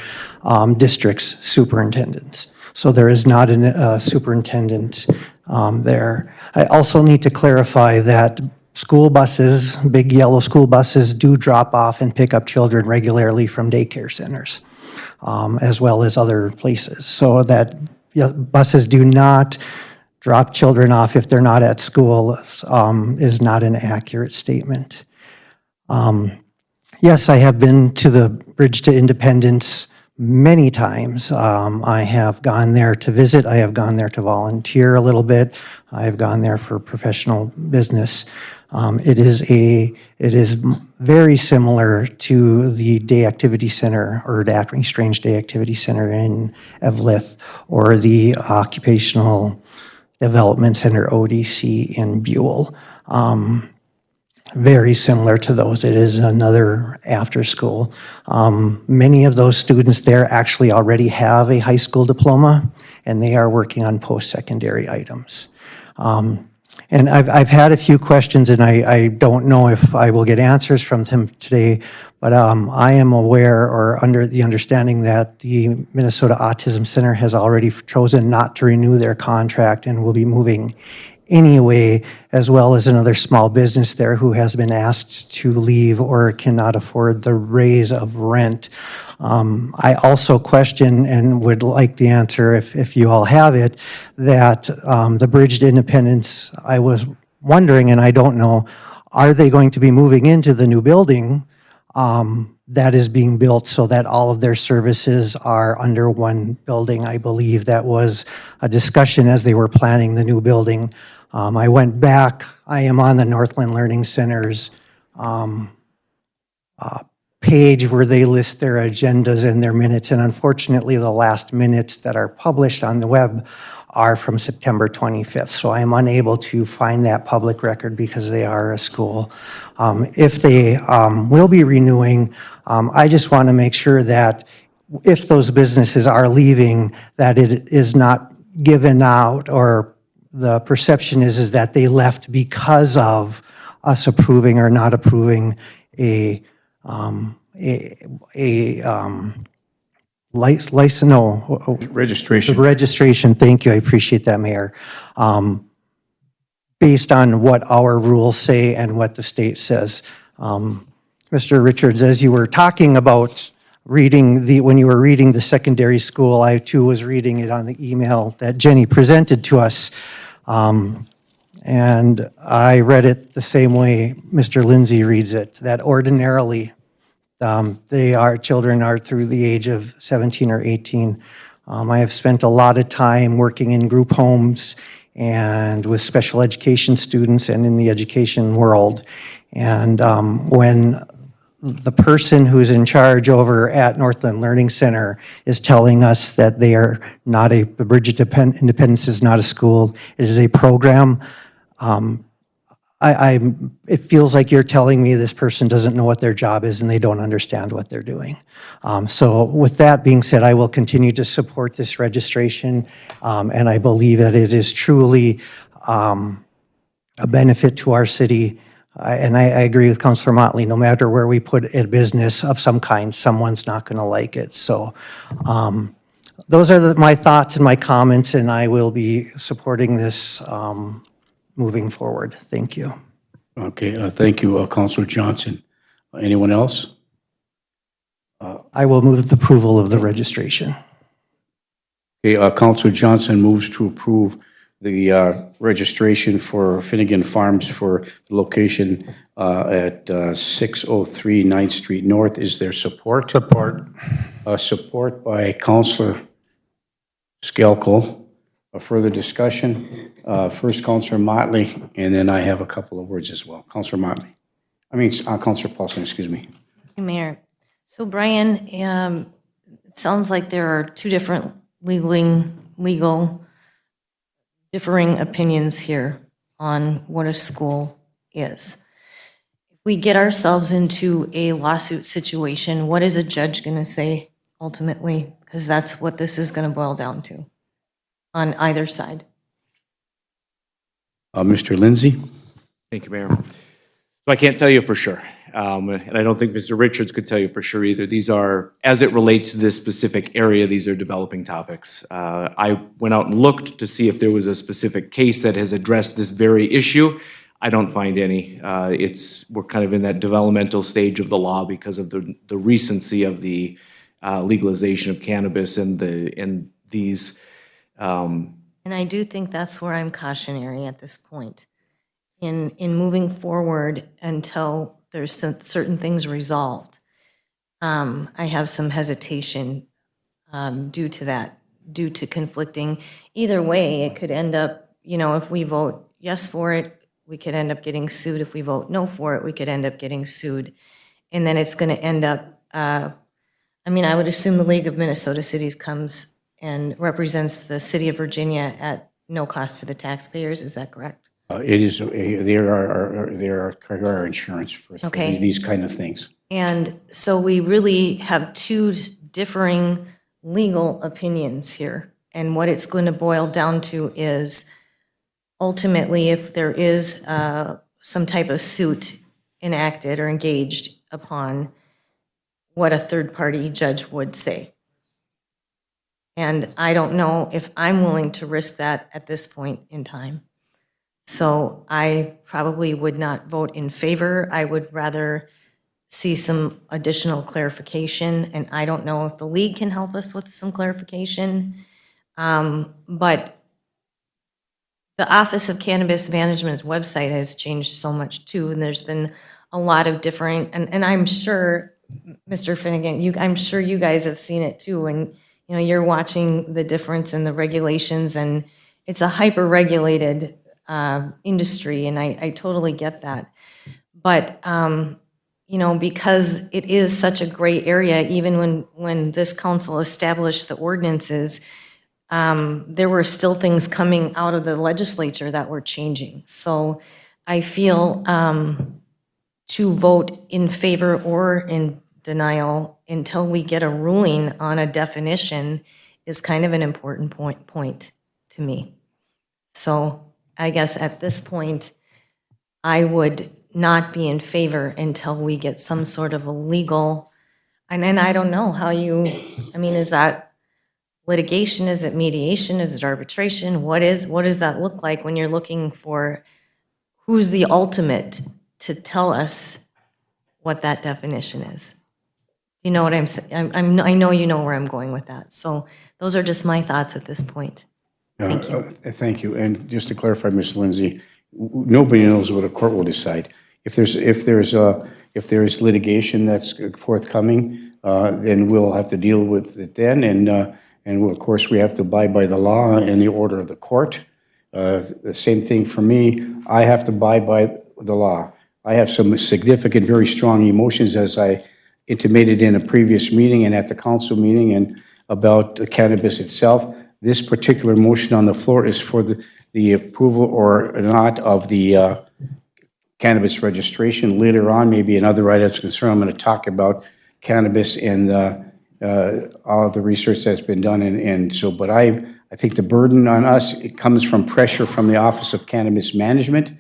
districts' superintendents. So there is not a superintendent there. I also need to clarify that school buses, big yellow school buses, do drop off and pick up children regularly from daycare centers, as well as other places. So that buses do not drop children off if they're not at school is not an accurate statement. Yes, I have been to the Bridge to Independence many times. I have gone there to visit. I have gone there to volunteer a little bit. I have gone there for professional business. It is very similar to the Day Activity Center or the Acting Strange Day Activity Center in Evlith or the Occupational Development Center, ODC, in Buell. Very similar to those. It is another after school. Many of those students there actually already have a high school diploma, and they are working on post-secondary items. And I've had a few questions, and I don't know if I will get answers from them today, but I am aware or under the understanding that the Minnesota Autism Center has already chosen not to renew their contract and will be moving anyway, as well as another small business there who has been asked to leave or cannot afford the raise of rent. I also question and would like the answer, if you all have it, that the Bridge to Independence, I was wondering, and I don't know, are they going to be moving into the new building that is being built so that all of their services are under one building? I believe that was a discussion as they were planning the new building. I went back, I am on the Northland Learning Center's page where they list their agendas and their minutes, and unfortunately the last minutes that are published on the web are from September 25th, so I am unable to find that public record because they are a school. If they will be renewing, I just want to make sure that if those businesses are leaving, that it is not given out, or the perception is that they left because of us approving or not approving a license, no. Registration. The registration, thank you, I appreciate that, Mayor. Based on what our rules say and what the state says. Mr. Richards, as you were talking about when you were reading the secondary school, I too was reading it on the email that Jenny presented to us. And I read it the same way Mr. Lindsay reads it, that ordinarily children are through the age of 17 or 18. I have spent a lot of time working in group homes and with special education students and in the education world. And when the person who's in charge over at Northland Learning Center is telling us that they are not the Bridge to Independence is not a school, it is a program, it feels like you're telling me this person doesn't know what their job is and they don't understand what they're doing. So with that being said, I will continue to support this registration, and I believe that it is truly a benefit to our city. And I agree with Councilor Motley, no matter where we put a business of some kind, someone's not going to like it. So those are my thoughts and my comments, and I will be supporting this moving forward. Thank you. Okay, thank you, Councilor Johnson. Anyone else? I will move the approval of the registration. Okay, Councilor Johnson moves to approve the registration for Finnegan Farms for the location at 603 9th Street North. Is there support? Support. Support by Councilor Skelko. A further discussion? First, Councilor Motley, and then I have a couple of words as well. Councilor Motley. Councilor Paulson, excuse me. Mayor, so Brian, it sounds like there are two different legal differing opinions here on what a school is. If we get ourselves into a lawsuit situation, what is a judge going to say ultimately? Because that's what this is going to boil down to on either side. Mr. Lindsay? Thank you, Mayor. So I can't tell you for sure, and I don't think Mr. Richards could tell you for sure either. These are, as it relates to this specific area, these are developing topics. I went out and looked to see if there was a specific case that has addressed this very issue. I don't find any. We're kind of in that developmental stage of the law because of the recency of the legalization of cannabis and these. And I do think that's where I'm cautionary at this point. In moving forward until there's certain things resolved, I have some hesitation due to that, due to conflicting. Either way, it could end up, if we vote yes for it, we could end up getting sued. If we vote no for it, we could end up getting sued. And then it's going to end up, I would assume the League of Minnesota Cities comes and represents the city of Virginia at no cost to the taxpayers. Is that correct? It is, there are our insurance for Okay. these kind of things. And so we really have two differing legal opinions here. And what it's going to boil down to is ultimately if there is some type of suit enacted or engaged upon, what a third-party judge would say. And I don't know if I'm willing to risk that at this point in time. So I probably would not vote in favor. I would rather see some additional clarification, and I don't know if the league can help us with some clarification. But the Office of Cannabis Management's website has changed so much too, and there's been a lot of different, and I'm sure, Mr. Finnegan, I'm sure you guys have seen it too, and you're watching the difference in the regulations, and it's a hyper-regulated industry, and I totally get that. But, because it is such a gray area, even when this council established the ordinances, there were still things coming out of the legislature that were changing. So I feel to vote in favor or in denial until we get a ruling on a definition is kind of an important point to me. So I guess at this point, I would not be in favor until we get some sort of a legal, and then I don't know how is that litigation? Is it mediation? Is it arbitration? What does that look like when you're looking for who's the ultimate to tell us what that definition is? You know what I'm saying? I know you know where I'm going with that. So those are just my thoughts at this point. Thank you. Thank you. And just to clarify, Ms. Lindsay, nobody knows what a court will decide. If there's litigation that's forthcoming, then we'll have to deal with it then, and of course we have to abide by the law and the order of the court. The same thing for me. I have to abide by the law. I have some significant, very strong emotions, as I intimated in a previous meeting and at the council meeting, and about the cannabis itself. This particular motion on the floor is for the approval or not of the cannabis registration. Later on, maybe another items of concern, I'm going to talk about cannabis and all of the research that's been done. But I think the burden on us, it comes from pressure from the Office of Cannabis Management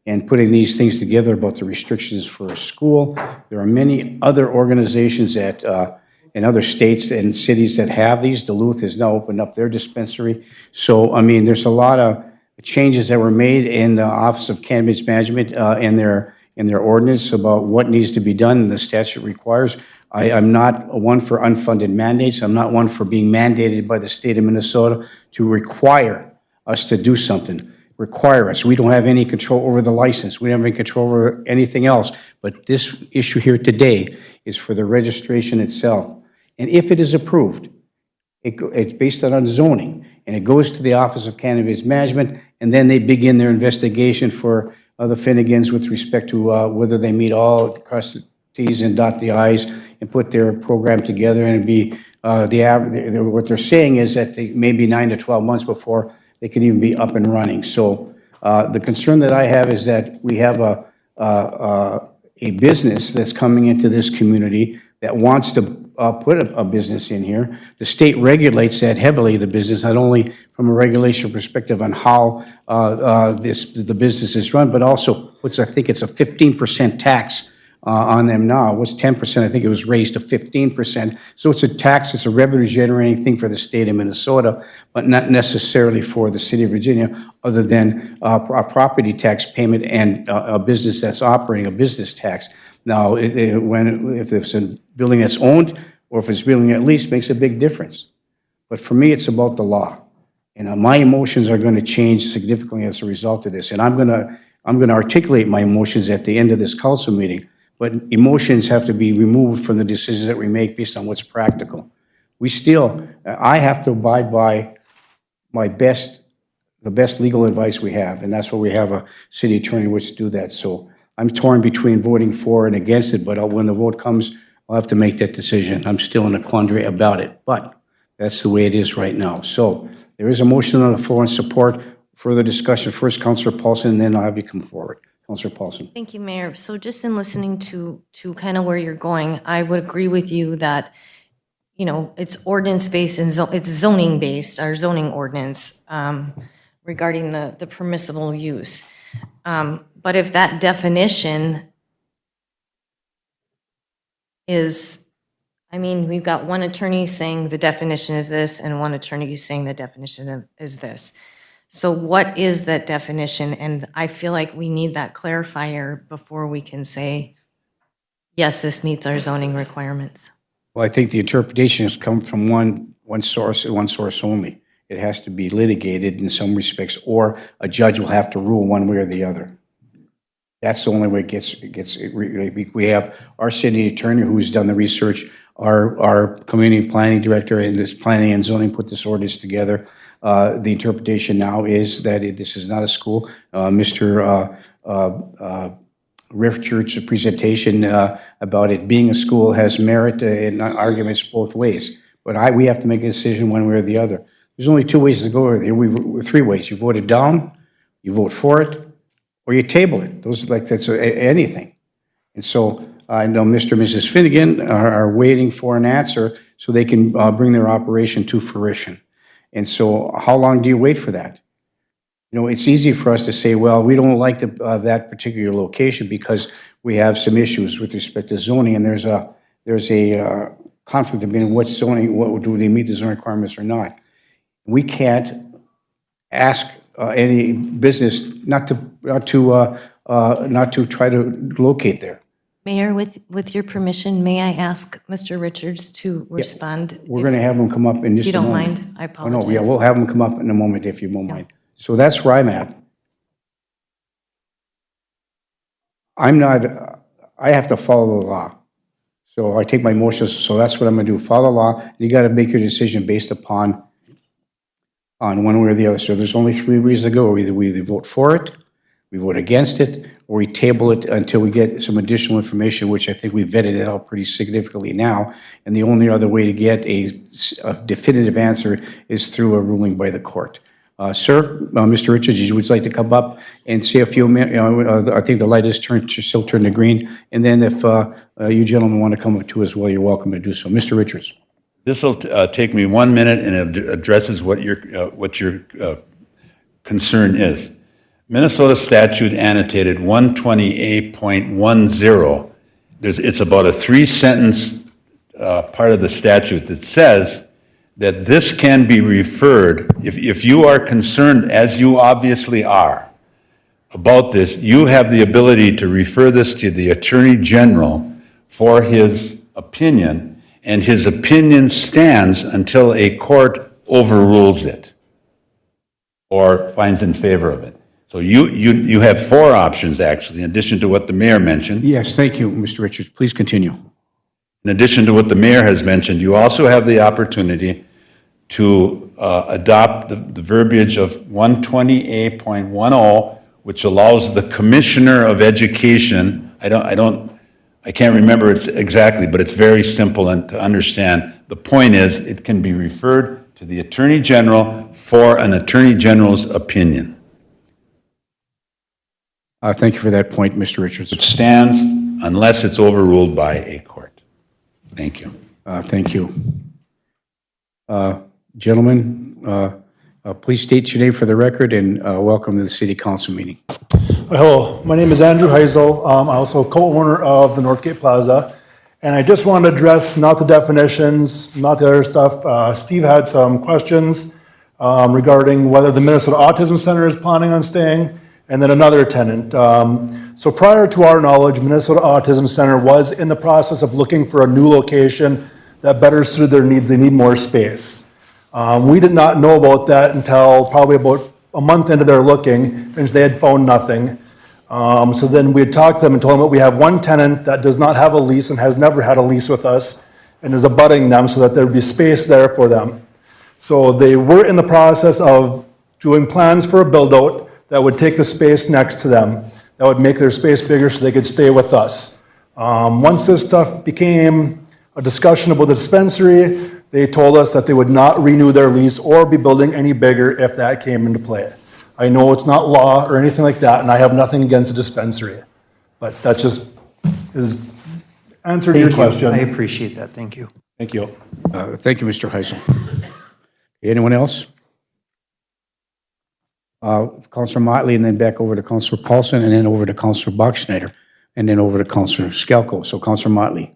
and putting these things together about the restrictions for a school. There are many other organizations that in other states and cities that have these. Duluth has now opened up their dispensary. So, there's a lot of changes that were made in the Office of Cannabis Management in their ordinance about what needs to be done and the statute requires. I'm not one for unfunded mandates. I'm not one for being mandated by the state of Minnesota to require us to do something. Require us. We don't have any control over the license. We don't have any control over anything else. But this issue here today is for the registration itself. And if it is approved, it's based on zoning, and it goes to the Office of Cannabis Management, and then they begin their investigation for the Finnegans with respect to whether they meet all, cross the T's and dot the I's, and put their program together. And it'd be what they're saying is that maybe 9 to 12 months before they can even be up and running. So the concern that I have is that we have a business that's coming into this community that wants to put a business in here. The state regulates that heavily, the business, not only from a regulation perspective on how the business is run, but also I think it's a 15% tax on them now. It was 10%, I think it was raised to 15%. So it's a tax, it's a revenue generating thing for the state of Minnesota, but not necessarily for the city of Virginia, other than a property tax payment and a business that's operating a business tax. Now, if it's a building that's owned or if it's building at least, makes a big difference. But for me, it's about the law. And my emotions are going to change significantly as a result of this. And I'm going to articulate my emotions at the end of this council meeting. But emotions have to be removed from the decisions that we make based on what's practical. I have to abide by the best legal advice we have, and that's why we have a city attorney which to do that. So I'm torn between voting for and against it, but when the vote comes, I'll have to make that decision. I'm still in a quandary about it, but that's the way it is right now. So there is a motion on the floor and support. Further discussion. First, Councilor Paulson, and then I'll have you come forward. Councilor Paulson. Thank you, Mayor. So just in listening to kind of where you're going, I would agree with you that, you know, it's ordinance-based and it's zoning-based, our zoning ordinance regarding the permissible use. But if that definition is, I mean, we've got one attorney saying the definition is this and one attorney saying the definition is this. So what is that definition? And I feel like we need that clarifier before we can say, yes, this meets our zoning requirements. Well, I think the interpretation has come from one source only. It has to be litigated in some respects, or a judge will have to rule one way or the other. That's the only way it gets. We have our city attorney who's done the research, our community planning director and this planning and zoning put this ordinance together. The interpretation now is that this is not a school. Mr. Richard's presentation about it being a school has merit and arguments both ways. But we have to make a decision one way or the other. There's only two ways to go here. Three ways. You vote it down, you vote for it, or you table it. That's anything. And so I know Mr. and Mrs. Finnegan are waiting for an answer so they can bring their operation to fruition. And so how long do you wait for that? You know, it's easy for us to say, well, we don't like that particular location because we have some issues with respect to zoning, and there's a conflict between what do they meet the zoning requirements or not. We can't ask any business not to try to locate there. Mayor, with your permission, may I ask Mr. Richards to respond? We're going to have him come up in just You a don't moment. mind? I Oh, apologize. no, yeah, we'll have him come up in a moment if you won't mind. So that's where I'm at. I have to follow the law. So I take my motions, so that's what I'm going to do, follow the law, and you got to make your decision based upon one way or the other. So there's only three reasons to go. We either vote for it, we vote against it, or we table it until we get some additional information, which I think we vetted it out pretty significantly now. And the only other way to get a definitive answer is through a ruling by the court. Sir, Mr. Richards, would you like to come up and say a few minutes? I think the light is still turned to green. And then if you gentlemen want to come up too as well, you're welcome to do so. Mr. Richards. This will take me 1 minute, and it addresses what your concern is. Minnesota statute annotated 120A.10. It's about a 3-sentence part of the statute that says that this can be referred, if you are concerned, as you obviously are, about this, you have the ability to refer this to the Attorney General for his opinion, and his opinion stands until a court overrules it or finds in favor of it. So you have 4 options, actually, in addition to what the mayor mentioned. Yes, thank you, Mr. Richards. Please continue. In addition to what the mayor has mentioned, you also have the opportunity to adopt the verbiage of 120A.10, which allows the Commissioner of Education, I can't remember it exactly, but it's very simple and to understand. The point is, it can be referred to the Attorney General for an Attorney General's opinion. Thank you for that point, Mr. Richards. Which stands unless it's overruled by a court. Thank you. Thank you. Gentlemen, please state your name for the record and welcome to the city council meeting. Hello, my name is Andrew Heisel. I'm also co-owner of the Northgate Plaza. And I just wanted to address not the definitions, not the other stuff. Steve had some questions regarding whether the Minnesota Autism Center is planning on staying, and then another tenant. So prior to our knowledge, Minnesota Autism Center was in the process of looking for a new location that better suited their needs. They need more space. We did not know about that until probably about a month into their looking, and they had found nothing. So then we had talked to them and told them that we have one tenant that does not have a lease and has never had a lease with us and is abutting them so that there would be space there for them. So they were in the process of doing plans for a build-out that would take the space next to them, that would make their space bigger so they could stay with us. Once this stuff became a discussion about the dispensary, they told us that they would not renew their lease or be building any bigger if that came into play. I know it's not law or anything like that, and I have nothing against a dispensary, but that just is answer to your question. I appreciate that. Thank you. Thank you. Thank you, Mr. Heisel. Anyone else? Councilor Motley, and then back over to Councilor Paulson, and then over to Councilor Bachschnider, and then over to Councilor Skelko. So Councilor Motley.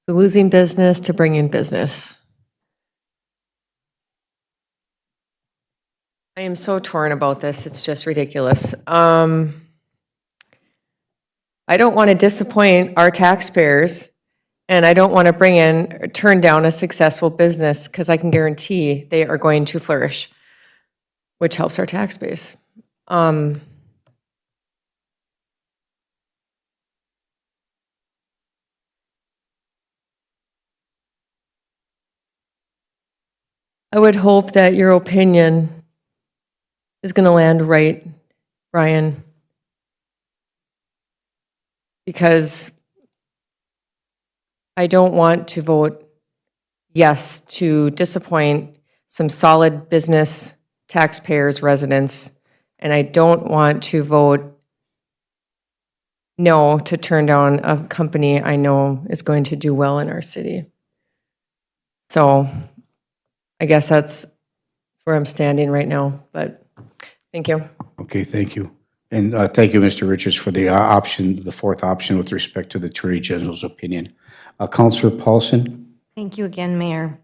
So losing business to bring in business. I am so torn about this. It's just ridiculous. I don't want to disappoint our taxpayers, and I don't want to turn down a successful business because I can guarantee they are going to flourish, which helps our tax base. I would hope that your opinion is going to land right, Brian, because I don't want to vote yes to disappoint some solid business taxpayers, residents, and I don't want to vote no to turn down a company I know is going to do well in our city. So I guess that's where I'm standing right now, but thank you. Okay, thank you. And thank you, Mr. Richards, for the option, the fourth option with respect to the Attorney General's opinion. Councilor Paulson? Thank you again, Mayor.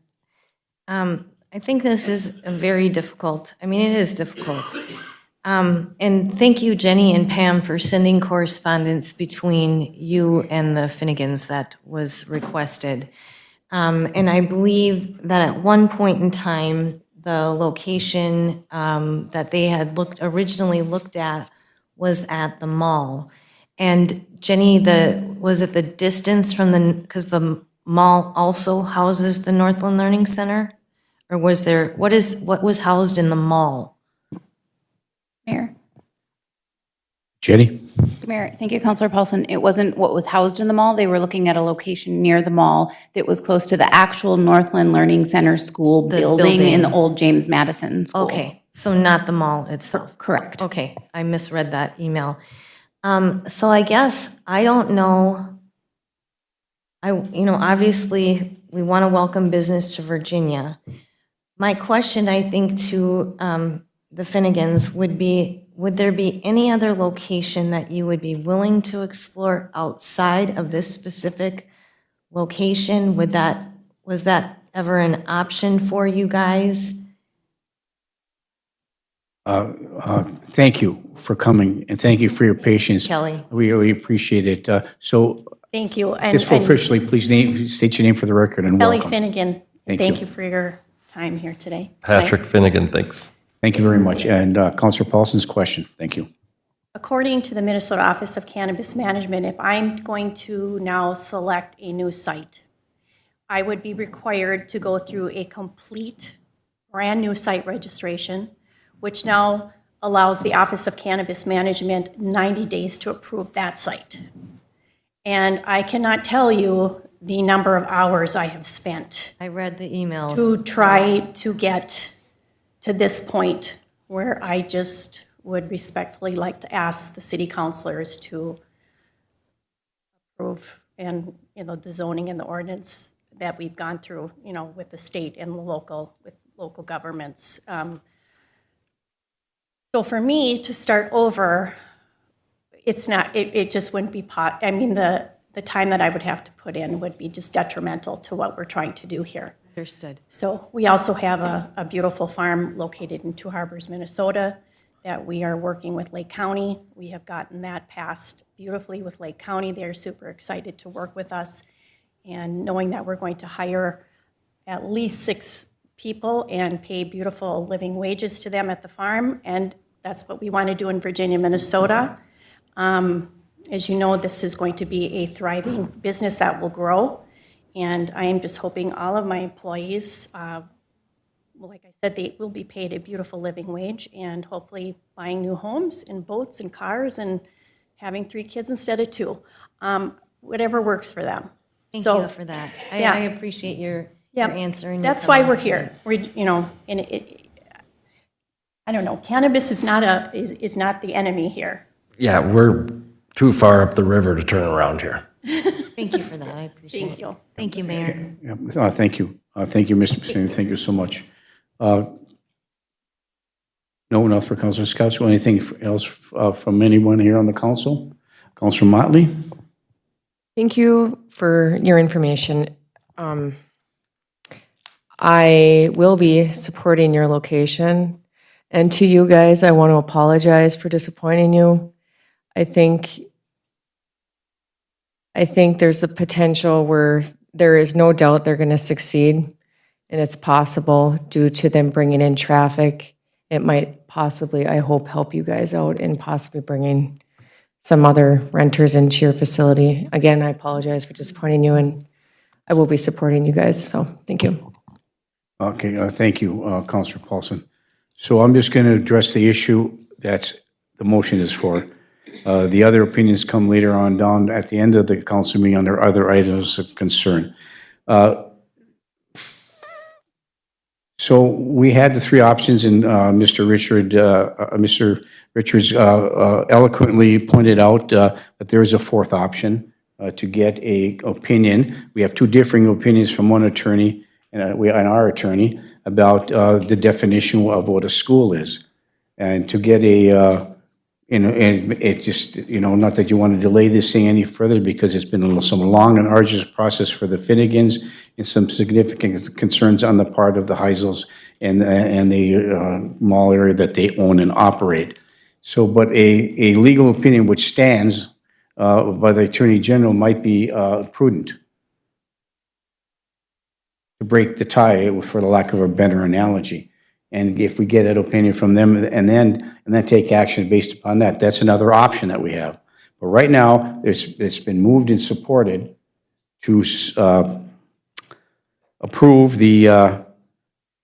I think this is a very difficult, I mean, it is difficult. And thank you, Jenny and Pam, for sending correspondence between you and the Finnegans that was requested. And I believe that at one point in time, the location that they had originally looked at was at the mall. And Jenny, was it the distance from because the mall also houses the Northland Learning Center? Or was there, what was housed in the mall? Mayor. Jenny? Mayor, thank you, Councilor Paulson. It wasn't what was housed in the mall. They were looking at a location near the mall that was close to the actual Northland Learning Center school building in the old James Madison School. Okay, so not the mall itself? Correct. Okay, I misread that email. So I guess, I don't know, obviously, we want to welcome business to Virginia. My question, I think, to the Finnegans would be, would there be any other location that you would be willing to explore outside of this specific location? Was that ever an option for you guys? Thank you for coming, and thank you for your patience. Kelly. We really appreciate it. So, Thank you. just officially, please state your name for the record and Kelly welcome. Finnegan, Thank thank you. you for your time here today. Patrick Finnegan, thanks. Thank you very much. And Councilor Paulson's question. Thank you. According to the Minnesota Office of Cannabis Management, if I'm going to now select a new site, I would be required to go through a complete brand-new site registration, which now allows the Office of Cannabis Management 90 days to approve that site. And I cannot tell you the number of hours I have spent I read the emails. to try to get to this point where I just would respectfully like to ask the city councilors to approve and, the zoning and the ordinance that we've gone through, with the state and with local governments. So for me to start over, it's not, it just wouldn't be, the time that I would have to put in would be just detrimental to what we're trying to do here. Understood. So we also have a beautiful farm located in Two Harbors, Minnesota, that we are working with Lake County. We have gotten that passed beautifully with Lake County. They're super excited to work with us. And knowing that we're going to hire at least 6 people and pay beautiful living wages to them at the farm. And that's what we want to do in Virginia, Minnesota. As you know, this is going to be a thriving business that will grow. And I am just hoping all of my employees, like I said, they will be paid a beautiful living wage and hopefully buying new homes and boats and cars and having 3 kids instead of 2. Whatever works for them. Thank So, you for that. yeah. I appreciate your Yeah, answer. And that's why we're here. And I don't know, cannabis is not is not the enemy here. Yeah, we're too far up the river to turn around here. Thank you for that. I appreciate it. Thank you. Thank you, Mayor. Yeah, thank you. Thank you, Mr. Pacini. Thank you so much. No one else for Councilor Scott. Anything else from anyone here on the council? Councilor Motley? Thank you for your information. I will be supporting your location. And to you guys, I want to apologize for disappointing you. I think there's a potential where there is no doubt they're going to succeed, and it's possible due to them bringing in traffic. It might possibly, I hope, help you guys out in possibly bringing some other renters into your facility. Again, I apologize for disappointing you, and I will be supporting you guys, so thank you. Okay, thank you, Councilor Paulson. So I'm just going to address the issue that's the motion is for. The other opinions come later on down at the end of the council meeting under other items of concern. So we had the 3 options, and Mr. Richards eloquently pointed out that there is a 4th option to get a opinion. We have 2 differing opinions from one attorney and our attorney about the definition of what a school is, and to get and it just, not that you want to delay this thing any further because it's been some long and arduous process for the Finnegans and some significant concerns on the part of the Heisels and the mall area that they own and operate. So, but a legal opinion which stands by the Attorney General might be prudent to break the tie, for the lack of a better analogy. And if we get an opinion from them and then take action based upon that, that's another option that we have. But right now, it's been moved and supported to approve the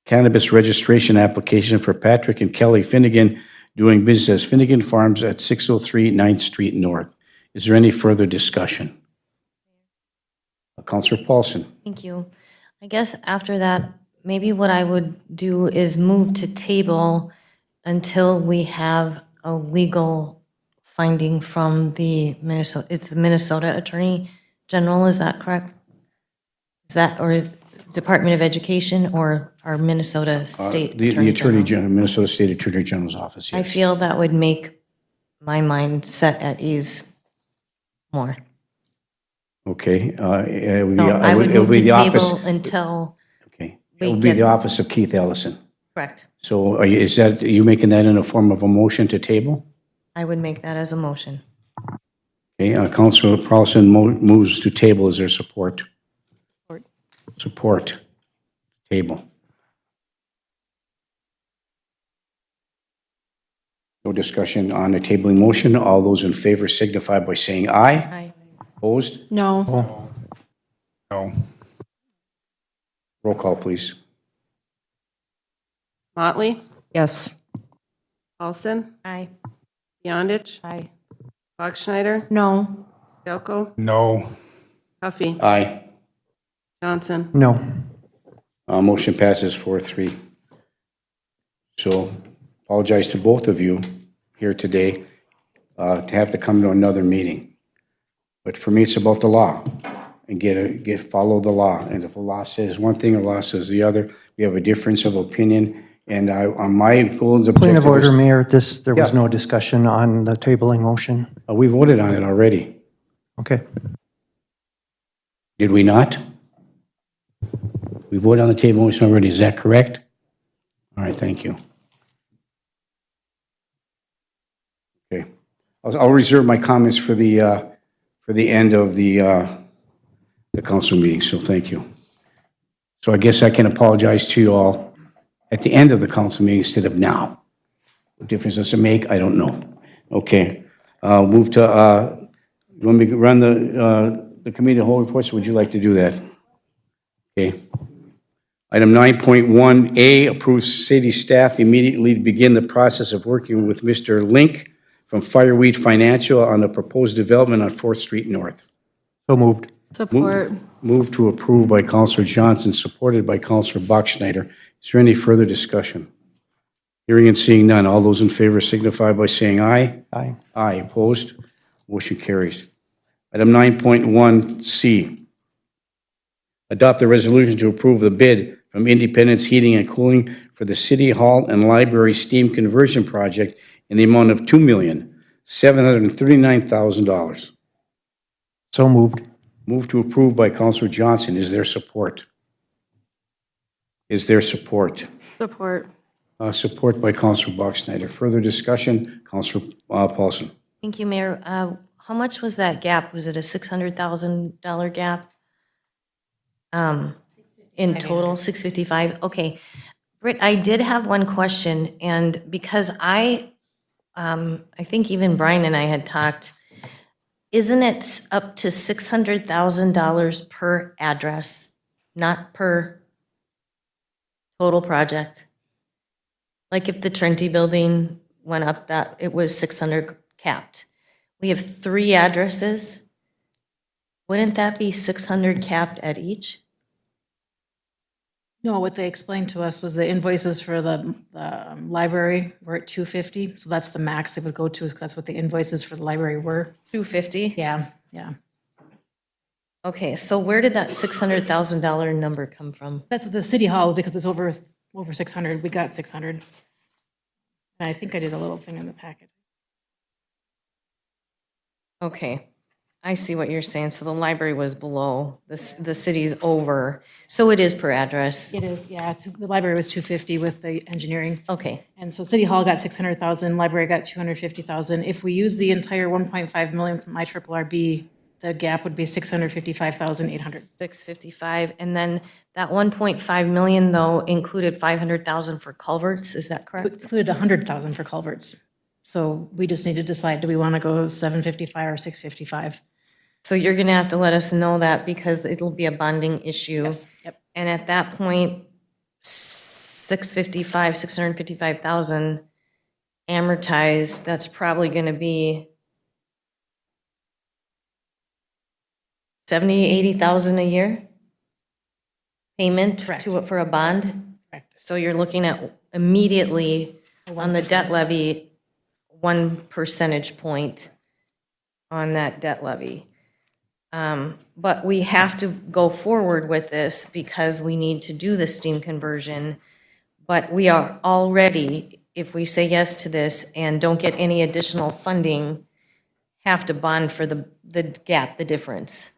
cannabis registration application for Patrick and Kelly Finnegan doing business as Finnegan Farms at 603 9th Street North. Is there any further discussion? Councilor Paulson. Thank you. I guess after that, maybe what I would do is move to table until we have a legal finding from the Minnesota Attorney General, is that correct? Or is Department of Education or our Minnesota State The Attorney Attorney General? General, Minnesota State Attorney General's office, I yes. feel that would make my mind set at ease more. Okay. So I would move to table until, Okay. It we will be get- the office of Keith Ellison. correct. So are you making that in a form of a motion to table? I would make that as a motion. Okay, Councilor Paulson moves to table. Is there support? Support. Table. No discussion on the tabling motion. All those in favor signify by saying aye. Aye. Opposed? No. No. Roll call, please. Motley, Yes. Paulson, Aye. Beyondich, Aye. Bachschnider, No. Delco, No. Huffy, Aye. Johnson. No. Motion passes 4-3. So apologize to both of you here today to have to come to another meeting. But for me, it's about the law and follow the law. And if the law says one thing or law says the other, we have a difference of opinion. And on my goal and objective. Point of order, is- Mayor, there was Yeah. no discussion on the tabling motion. We voted on it already. Okay. Did we not? We voted on the table motion already. Is that correct? All right, thank you. Okay. I'll reserve my comments for the end of the council meeting, so thank you. So I guess I can apologize to you all at the end of the council meeting instead of now. What difference does it make? I don't know. Okay. Move to, you want me to run the committee of whole reports, or would you like to do that? Okay. Item 9.1A, approves city staff immediately to begin the process of working with Mr. Link from Fireweed Financial on the proposed development on 4th Street North. So moved. Support. Move to approve by Councilor Johnson, supported by Councilor Bachschnider. Is there any further discussion? Hearing and seeing none. All those in favor signify by saying aye. Aye. Aye. Opposed? Motion carries. Item 9.1C, adopt a resolution to approve the bid from Independence Heating and Cooling for the City Hall and Library Steam Conversion Project in the amount of $2,739,000. So moved. Move to approve by Councilor Johnson. Is there support? Is there support? Support. Support by Councilor Bachschnider. Further discussion? Councilor Paulson. Thank you, Mayor. How much was that gap? Was it a $600,000 gap? In total, 655? Okay. Britt, I did have one question, and because I think even Brian and I had talked, isn't it up to $600,000 per address, not per total project? Like if the Trinity building went up, that it was 600 capped. We have 3 addresses. Wouldn't that be 600 capped at each? No, what they explained to us was the invoices for the library were at 250, so that's the max they would go to, because that's what the invoices for the library were. 250? Yeah, yeah. Okay, so where did that $600,000 number come from? That's the city hall, because it's over 600, we got 600. And I think I did a little thing in the packet. Okay, I see what you're saying. So the library was below, the city's over. So it is per address. It is, yeah, the library was 250 with the engineering. Okay, And so city hall got 600,000, library got 250,000. If we use the entire 1.5 million from IRRB, the gap would be 655,800. 655. And then that 1.5 million though included 500,000 for culverts, is that correct? Included 100,000 for culverts. So we just need to decide, do we want to go 755 or 655? So you're gonna have to let us know that because it'll be a bonding issue. Yes, yep. And at that point, 655,000 amortized, that's probably gonna be 70, 80,000 a year payment for a bond? Correct. So you're looking at immediately on the debt levy, 1 percentage point on that debt levy. But we have to go forward with this because we need to do the steam conversion. But we are already, if we say yes to this and don't get any additional funding, have to bond for the gap, the difference,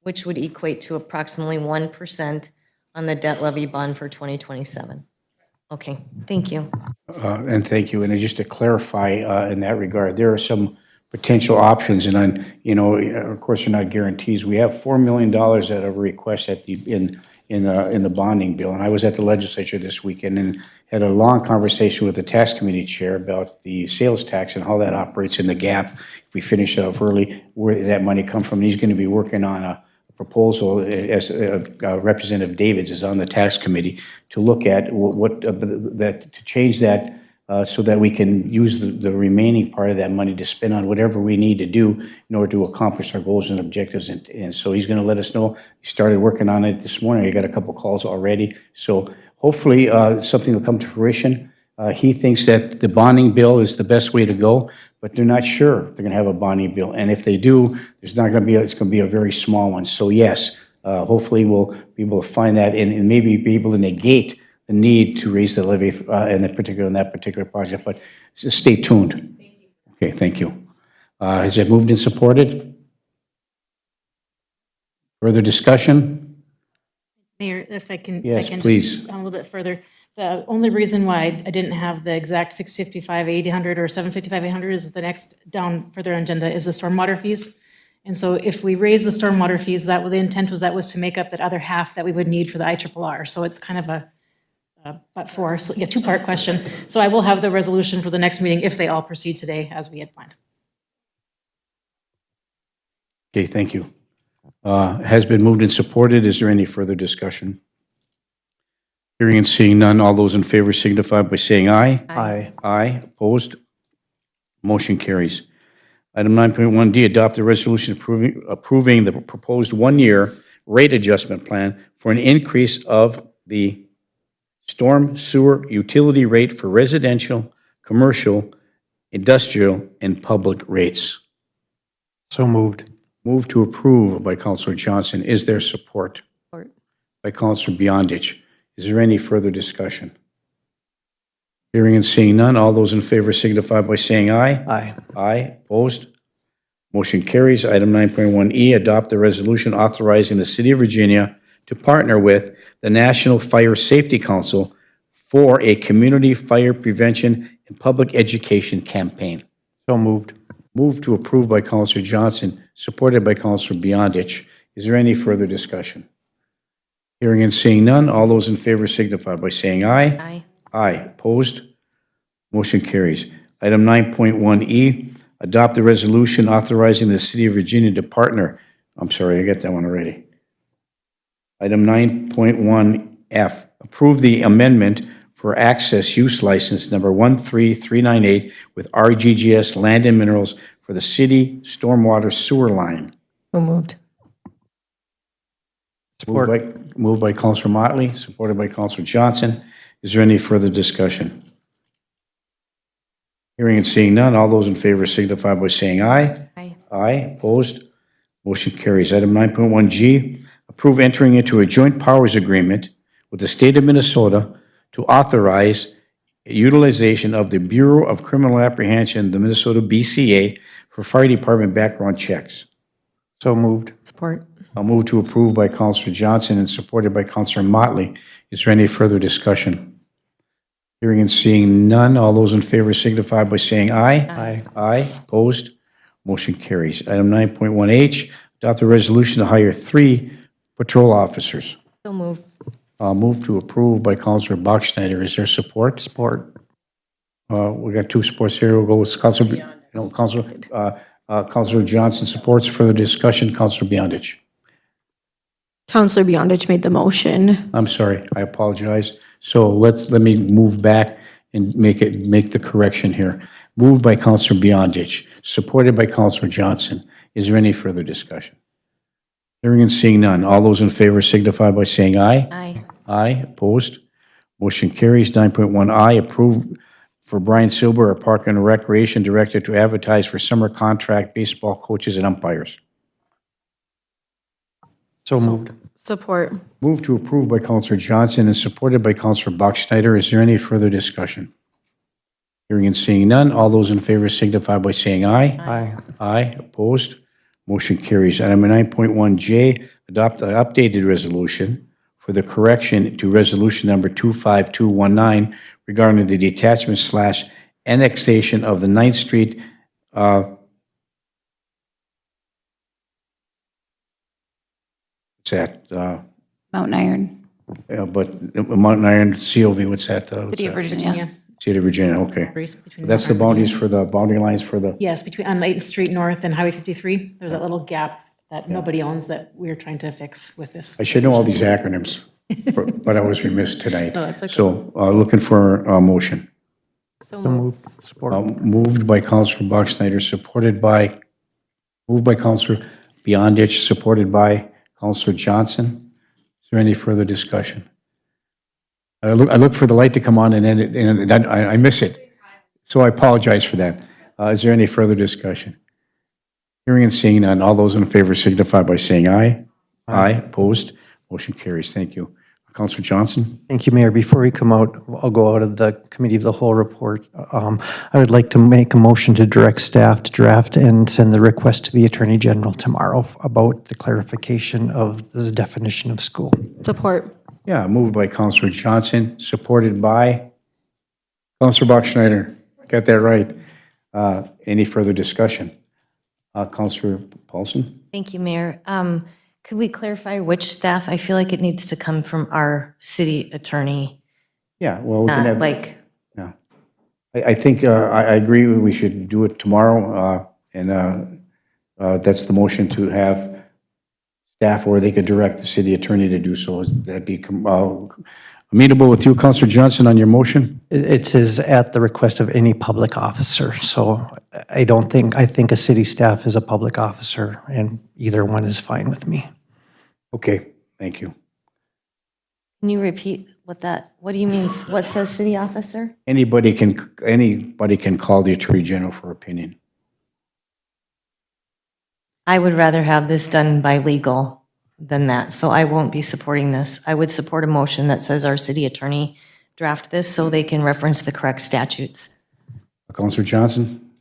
which would equate to approximately 1% on the debt levy bond for 2027. Okay, thank you. And thank you. And just to clarify in that regard, there are some potential options, and of course, they're not guarantees. We have $4 million at a request in the bonding bill, and I was at the legislature this weekend and had a long conversation with the tax committee chair about the sales tax and how that operates in the gap. If we finish it off early, where does that money come from? And he's going to be working on a proposal, as Representative Davids is on the tax committee, to look at to change that so that we can use the remaining part of that money to spend on whatever we need to do in order to accomplish our goals and objectives. And so he's going to let us know. He started working on it this morning. I got a couple calls already. So hopefully something will come to fruition. He thinks that the bonding bill is the best way to go, but they're not sure if they're going to have a bonding bill. And if they do, there's not going to be, it's going to be a very small one. So yes, hopefully we'll be able to find that and maybe be able to negate the need to raise the levy in that particular project. But just stay tuned. Okay, thank you. Has it moved and supported? Further discussion? Mayor, if I can, Yes, if I can please. just, a little bit further. The only reason why I didn't have the exact 655, 800, or 755, 800 is the next down further on agenda is the stormwater fees. And so if we raise the stormwater fees, that the intent was to make up that other half that we would need for the IRRR. So it's kind of a two-part question. So I will have the resolution for the next meeting if they all proceed today as we had planned. Okay, thank you. Has been moved and supported. Is there any further discussion? Hearing and seeing none, all those in favor signify by saying aye. Aye. Aye, opposed? Motion carries. Item 9.1D, adopt a resolution approving the proposed one-year rate adjustment plan for an increase of the storm sewer utility rate for residential, commercial, industrial, and public rates. So moved. Move to approve by Councilor Johnson. Is there support? Support. By Councilor Beyondich. Is there any further discussion? Hearing and seeing none, all those in favor signify by saying aye. Aye. Aye, opposed? Motion carries. Item 9.1E, adopt the resolution authorizing the City of Virginia to partner with the National Fire Safety Council for a community fire prevention and public education campaign. So moved. Move to approve by Councilor Johnson, supported by Councilor Beyondich. Is there any further discussion? Hearing and seeing none, all those in favor signify by saying aye. Aye. Aye. Opposed? Motion carries. Item 9.1E, adopt the resolution authorizing the City of Virginia to partner. I'm sorry, I got that one already. Item 9.1F, approve the amendment for access use license number 13398 with RGGS Land and Minerals for the city stormwater sewer line. So moved. Support. Moved by Councilor Motley, supported by Councilor Johnson. Is there any further discussion? Hearing and seeing none, all those in favor signify by saying aye. Aye. Aye, opposed? Motion carries. Item 9.1G, approve entering into a joint powers agreement with the state of Minnesota to authorize utilization of the Bureau of Criminal Apprehension, the Minnesota BCA, for fire department background checks. So moved. Support. I'll move to approve by Councilor Johnson and supported by Councilor Motley. Is there any further discussion? Hearing and seeing none, all those in favor signify by saying aye. Aye. Aye, opposed? Motion carries. Item 9.1H, adopt a resolution to hire 3 patrol officers. So moved. Move to approve by Councilor Bachschnider. Is there support? Support. We got 2 supports here. We'll go with Councilor Johnson supports. Further discussion, Councilor Beyondich. Counselor Beyondich made the motion. I'm sorry, I apologize. So let me move back and make the correction here. Moved by Councilor Beyondich, supported by Councilor Johnson. Is there any further discussion? Hearing and seeing none, all those in favor signify by saying aye. Aye. Aye, opposed? Motion carries. 9.1I, approve for Brian Silber, our Park and Recreation Director, to advertise for summer contract baseball coaches and umpires. So moved. Support. Move to approve by Councilor Johnson and supported by Councilor Bachschnider. Is there any further discussion? Hearing and seeing none, all those in favor signify by saying aye. Aye. Aye, opposed? Motion carries. Item 9.1J, adopt an updated resolution for the correction to resolution number 25219 regarding the detachment / annexation of the 9th Street what's that? Mountain Iron, But Mountain Iron, COV, what's that? City of Virginia. City of Virginia, okay. Between That's the Mountain boundaries for the, boundary lines for the, Yes, on 8th Street North and Highway 53, there's that little gap that nobody owns that we're trying to fix with this. I should know all these acronyms, but I was remiss tonight. No, that's okay. So, looking for a motion. So So moved. moved. Support. Moved by Councilor Bachschnider, moved by Councilor Beyondich, supported by Councilor Johnson. Is there any further discussion? I look for the light to come on and then I miss it. So I apologize for that. Is there any further discussion? Hearing and seeing none, all those in favor signify by saying aye. Aye. Opposed? Motion carries. Thank you. Councilor Johnson? Thank you, Mayor. Before we come out, I'll go out of the Committee of the Whole report. I would like to make a motion to direct staff to draft and send the request to the Attorney General tomorrow about the clarification of the definition of school. Support. Yeah, moved by Councilor Johnson, supported by Councilor Bachschnider. Got that right. Any further discussion? Councilor Paulson? Thank you, Mayor. Could we clarify which staff? I feel like it needs to come from our city attorney, Yeah, well, we can not have, like, yeah. I think, I agree we should do it tomorrow, and that's the motion to have staff, or they could direct the city attorney to do so. That'd be amenable with you, Councilor Johnson, on your motion? It is at the request of any public officer, so I think a city staff is a public officer, and either one is fine with me. Okay, thank you. can you repeat what do you mean, what says city officer? Anybody can call the Attorney General for opinion. I would rather have this done by legal than that, so I won't be supporting this. I would support a motion that says our city attorney draft this so they can reference the correct statutes. Councilor Johnson?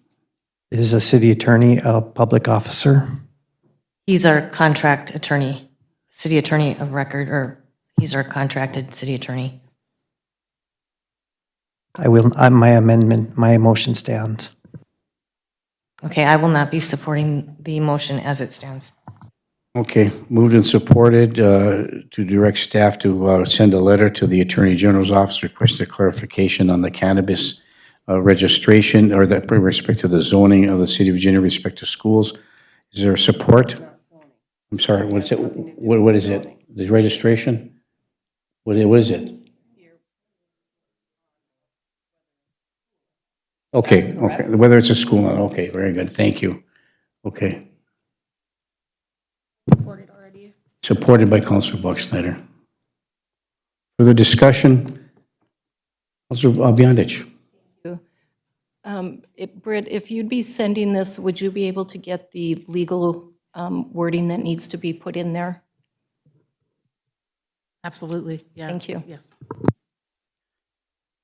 Is a city attorney a public officer? He's our contract attorney, city attorney of record, or he's our contracted city attorney. My motion stands. Okay, I will not be supporting the motion as it stands. Okay, moved and supported to direct staff to send a letter to the Attorney General's office requesting clarification on the cannabis registration, or that with respect to the zoning of the city of Virginia with respect to schools. Is there support? I'm sorry, what's it? What is it? The registration? What is it? Okay, whether it's a school or not, okay, very good, thank you. Okay. Supported already. Supported by Councilor Bachschnider. Further discussion? Councilor Beyondich. Britt, if you'd be sending this, would you be able to get the legal wording that needs to be put in there? Absolutely, yeah. Thank you. Yes.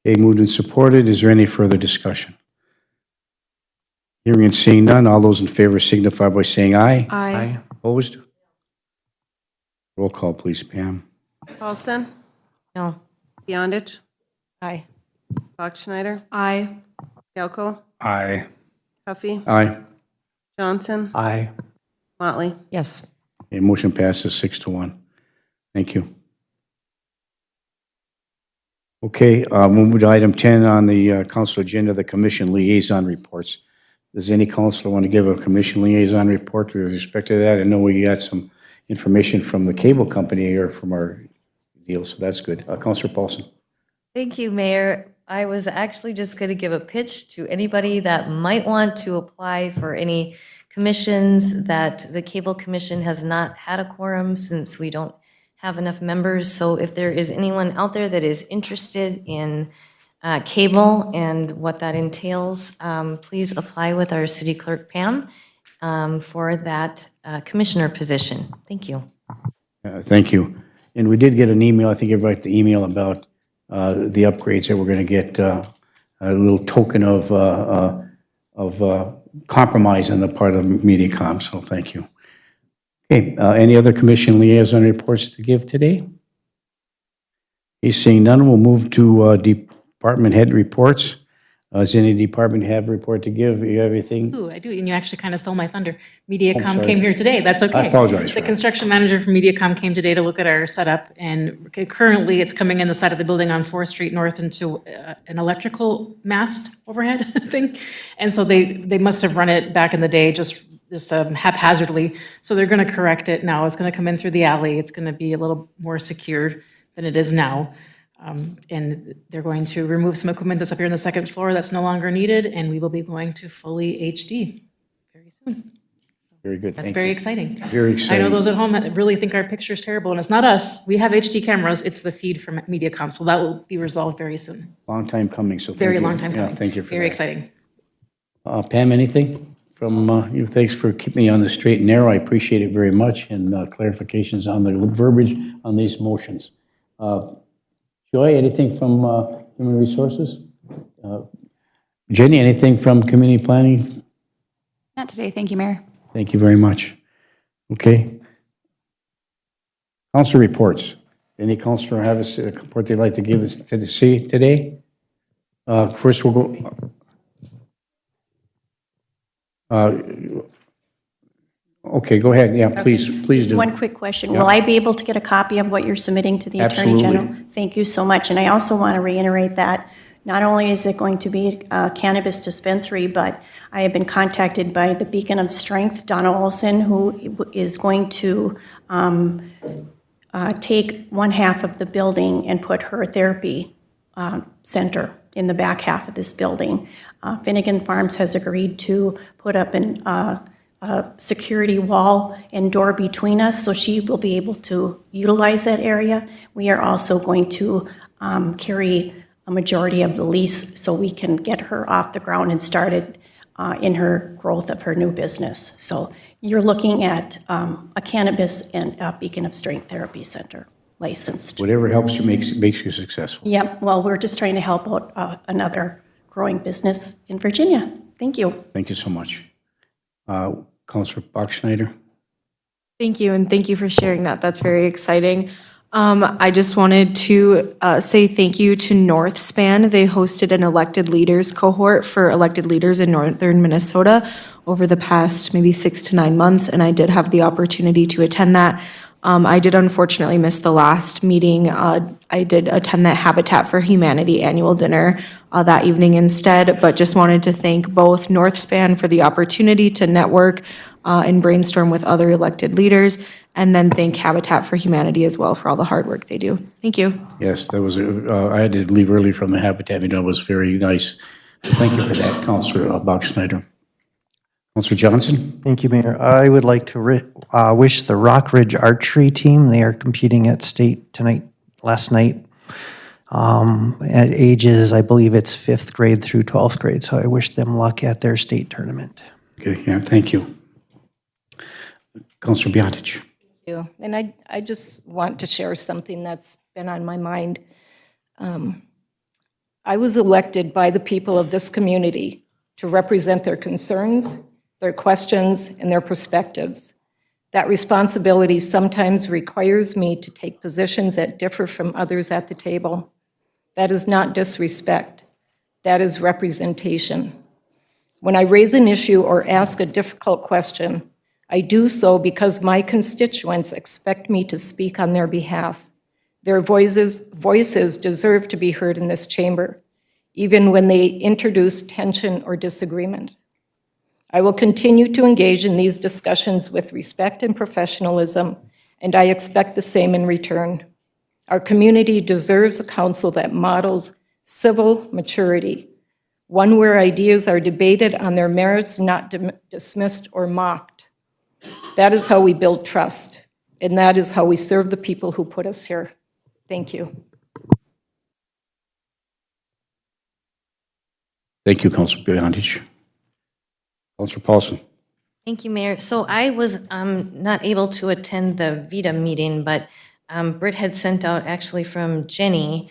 Okay, moved and supported. Is there any further discussion? Hearing and seeing none, all those in favor signify by saying aye. Aye. Opposed? Roll call, please, Pam. Paulson? No. Beyondich? Aye. Bachschnider? Aye. Scalco? Aye. Huffy? Aye. Johnson? Aye. Motley? Yes. Okay, motion passes 6-1. Thank you. Okay, we'll move to item 10 on the council agenda, the commission liaison reports. Does any councilor want to give a commission liaison report with respect to that? I know we got some information from the cable company or from our deal, so that's good. Councilor Paulson. Thank you, Mayor. I was actually just going to give a pitch to anybody that might want to apply for any commissions, that the Cable Commission has not had a quorum since we don't have enough members. So if there is anyone out there that is interested in cable and what that entails, please apply with our city clerk, Pam, for that commissioner position. Thank you. Thank you. And we did get an email, I think everybody got the email about the upgrades that we're going to get, a little token of compromise on the part of MediaCom, so thank you. Okay, any other commission liaison reports to give today? Okay, seeing none, we'll move to department head reports. Does any department have a report to give? You have anything? Ooh, I do, and you actually kind of stole my thunder. MediaCom sorry. came here today, that's okay. I apologize for The that. construction manager from MediaCom came today to look at our setup, and currently it's coming in the side of the building on 4th Street North into an electrical mast overhead thing. And so they must have run it back in the day just haphazardly. So they're going to correct it now. It's going to come in through the alley. It's going to be a little more secured than it is now. And they're going to remove some equipment that's up here on the second floor that's no longer needed, and we will be going to fully HD very soon. So Very good. That's Thank very you. exciting. Very I exciting. know those at home really think our picture's terrible, and it's not us. We have HD cameras, it's the feed from MediaCom, so that will be resolved very soon. Long time coming, so thank Very you. long time coming. Yeah, thank you for that. Very exciting. Pam, anything from you? Thanks for keeping me on the straight and narrow. I appreciate it very much, and clarifications on the verbiage on these motions. Joy, anything from Human Resources? Jenny, anything from Community Planning? Not today, thank you, Mayor. Thank you very much. Okay. Council reports. Any councilor have a report they'd like to give us to the city today? First, we'll go. Okay, go ahead. Yeah, please Just do. one quick question. Yeah. Will I be able to get a copy of what you're submitting to the Attorney Absolutely. General? Thank you so much. And I also want to reiterate that not only is it going to be a cannabis dispensary, but I have been contacted by the Beacon of Strength, Donna Olson, who is going to take one half of the building and put her therapy center in the back half of this building. Finnegan Farms has agreed to put up a security wall and door between us, so she will be able to utilize that area. We are also going to carry a majority of the lease so we can get her off the ground and started in her growth of her new business. So you're looking at a cannabis and a Beacon of Strength Therapy Center licensed. Whatever helps you makes you successful. Yep, well, we're just trying to help out another growing business in Virginia. Thank you. Thank you so much. Councilor Bachschneider? Thank you, and thank you for sharing that. That's very exciting. I just wanted to say thank you to Northspan. They hosted an elected leaders cohort for elected leaders in northern Minnesota over the past maybe 6 to 9 months, and I did have the opportunity to attend that. I did unfortunately miss the last meeting. I did attend that Habitat for Humanity annual dinner that evening instead, but just wanted to thank both Northspan for the opportunity to network and brainstorm with other elected leaders, and then thank Habitat for Humanity as well for all the hard work they do. Thank you. Yes, that was, I had to leave early from the Habitat, it was very nice. Thank you for that, Councilor Bachschneider. Councilor Johnson? Thank you, Mayor. I would like to wish the Rock Ridge Archery team, they are competing at state last night, at ages, I believe it's 5th grade through 12th grade, so I wish them luck at their state tournament. Okay, yeah, thank you. Councilor Biontich? you. And I just want to share something that's been on my mind. I was elected by the people of this community to represent their concerns, their questions, and their perspectives. That responsibility sometimes requires me to take positions that differ from others at the table. That is not disrespect. That is representation. When I raise an issue or ask a difficult question, I do so because my constituents expect me to speak on their behalf. Their voices deserve to be heard in this chamber, even when they introduce tension or disagreement. I will continue to engage in these discussions with respect and professionalism, and I expect the same in return. Our community deserves a council that models civil maturity, one where ideas are debated on their merits, not dismissed or mocked. That is how we build trust, and that is how we serve the people who put us here. Thank you. Thank you, Councilor Biontich. Councilor Paulson. Thank you, Mayor. So I was not able to attend the VITA meeting, but Britt had sent out actually from Jenny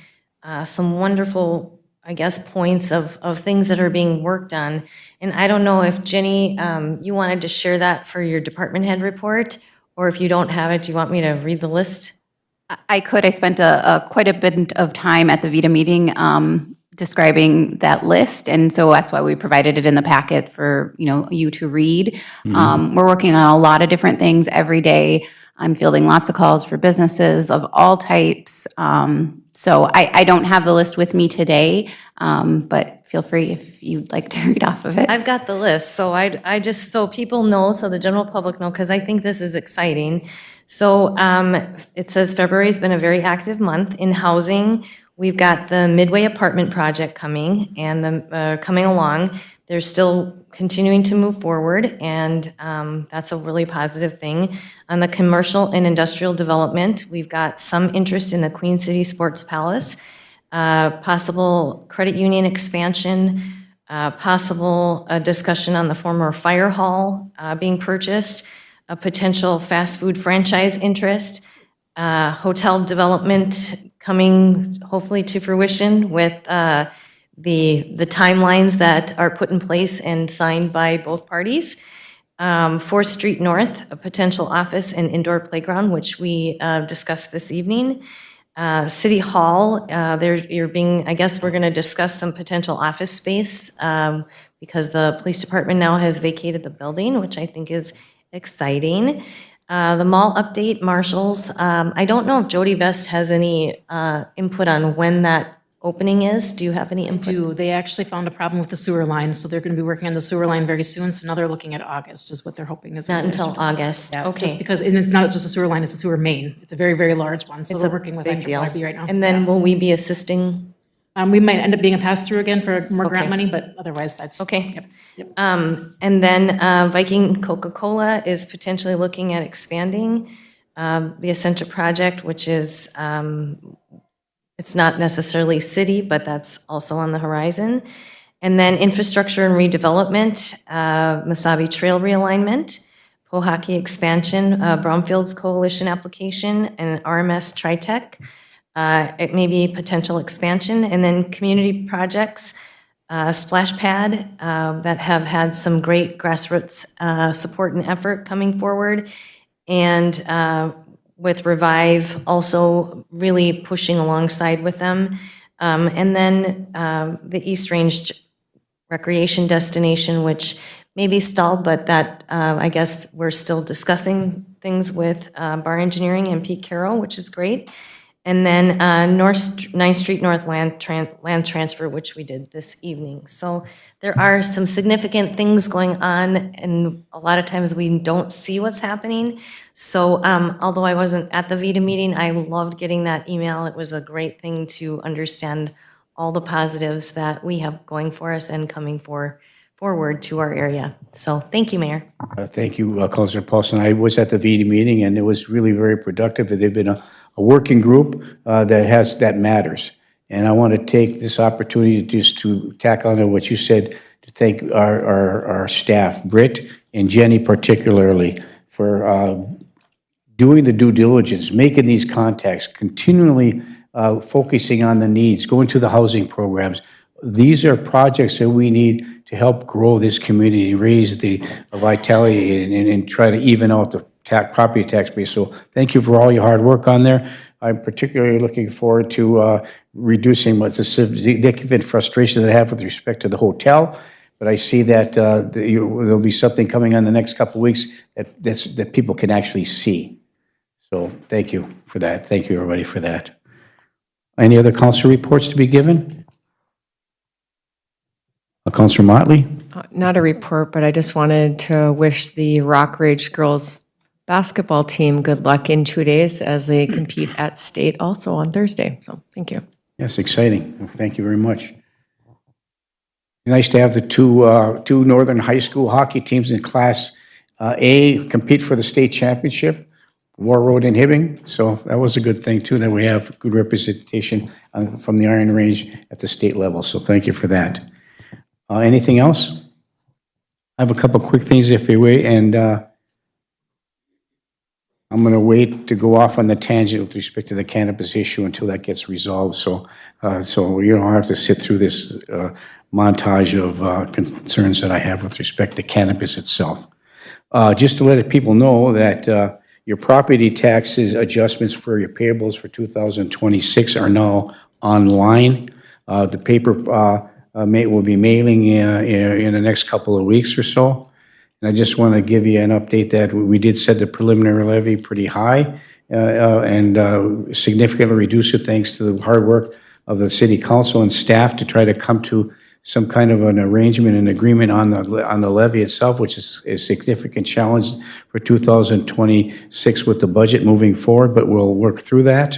some wonderful, I guess, points of things that are being worked on. And I don't know if Jenny, you wanted to share that for your department head report, or if you don't have it, do you want me to read the list? I could. I spent quite a bit of time at the VITA meeting describing that list, and so that's why we provided it in the packet for you to read. We're working on a lot of different things every day. I'm fielding lots of calls for businesses of all types. So I don't have the list with me today, but feel free if you'd like to read off of it. I've got the list, so I just, so people know, so the general public know, because I think this is exciting. So it says February's been a very active month in housing. We've got the Midway apartment project coming and coming along. they're still continuing to move forward, and that's a really positive thing. On the commercial and industrial development, we've got some interest in the Queen City Sports Palace, possible credit union expansion, possible discussion on the former fire hall being purchased, a potential fast food franchise interest, hotel development coming hopefully to fruition with the timelines that are put in place and signed by both parties. 4th Street North, a potential office and indoor playground, which we discussed this evening. City Hall, I guess we're going to discuss some potential office space because the police department now has vacated the building, which I think is exciting. The mall update, Marshalls. I don't know if Jody Vest has any input on when that opening is. Do you have any input? They actually found a problem with the sewer line, so they're going to be working on the sewer line very soon. So now they're looking at August is what they're hoping is. Not until August, Yeah, okay. Just because, and it's not just a sewer line, it's a sewer main. It's a very, very large one, so It's they're a working with big deal. IIIB right now. And then will we be assisting? We might end up being a pass-through again for more grant Okay. money, but otherwise that's. Okay. Yep. And then Viking Coca-Cola is potentially looking at expanding the Essentia project, which is, it's not necessarily city, but that's also on the horizon. And then infrastructure and redevelopment, Masabi Trail realignment, Pohaki expansion, Brownfields Coalition application, and RMS Tritech. It may be potential expansion. And then community projects, Splash Pad, that have had some great grassroots support and effort coming forward. And with Revive also really pushing alongside with them. And then the East Range recreation destination, which may be stalled, but that I guess we're still discussing things with Bar Engineering and Pete Carroll, which is great. And then 9th Street North land transfer, which we did this evening. So there are some significant things going on, and a lot of times we don't see what's happening. So although I wasn't at the VITA meeting, I loved getting that email. It was a great thing to understand all the positives that we have going for us and coming forward to our area. So thank you, Mayor. Thank you, Councilor Paulson. I was at the VD meeting, and it was really very productive. They've been a working group that matters. And I want to take this opportunity just to tack on to what you said, to thank our staff, Britt and Jenny particularly, for doing the due diligence, making these contacts, continually focusing on the needs, going to the housing programs. These are projects that we need to help grow this community, raise the vitality, and try to even out the property tax base. So thank you for all your hard work on there. I'm particularly looking forward to reducing what the significant frustration that I have with respect to the hotel. But I see that there'll be something coming on the next couple of weeks that people can actually see. So thank you for that. Thank you, everybody, for that. Any other council reports to be given? Councilor Motley? Not a report, but I just wanted to wish the Rock Ridge girls basketball team good luck in 2 days as they compete at state also on Thursday. So thank you. Yes, exciting. Thank you very much. Nice to have the two Northern High School hockey teams in Class A compete for the state championship, War Road and Hibbing. So that was a good thing, too, that we have good representation from the Iron Range at the state level. So thank you for that. Anything else? I have a couple quick things, if you wait, and I'm going to wait to go off on the tangent with respect to the cannabis issue until that gets resolved. So you don't have to sit through this montage of concerns that I have with respect to cannabis itself. Just to let people know that your property taxes adjustments for your payables for 2026 are now online. The paper will be mailing in the next couple of weeks or so. And I just want to give you an update that we did set the preliminary levy pretty high and significantly reduce it thanks to the hard work of the city council and staff to try to come to some kind of an arrangement and agreement on the levy itself, which is a significant challenge for 2026 with the budget moving forward, but we'll work through that.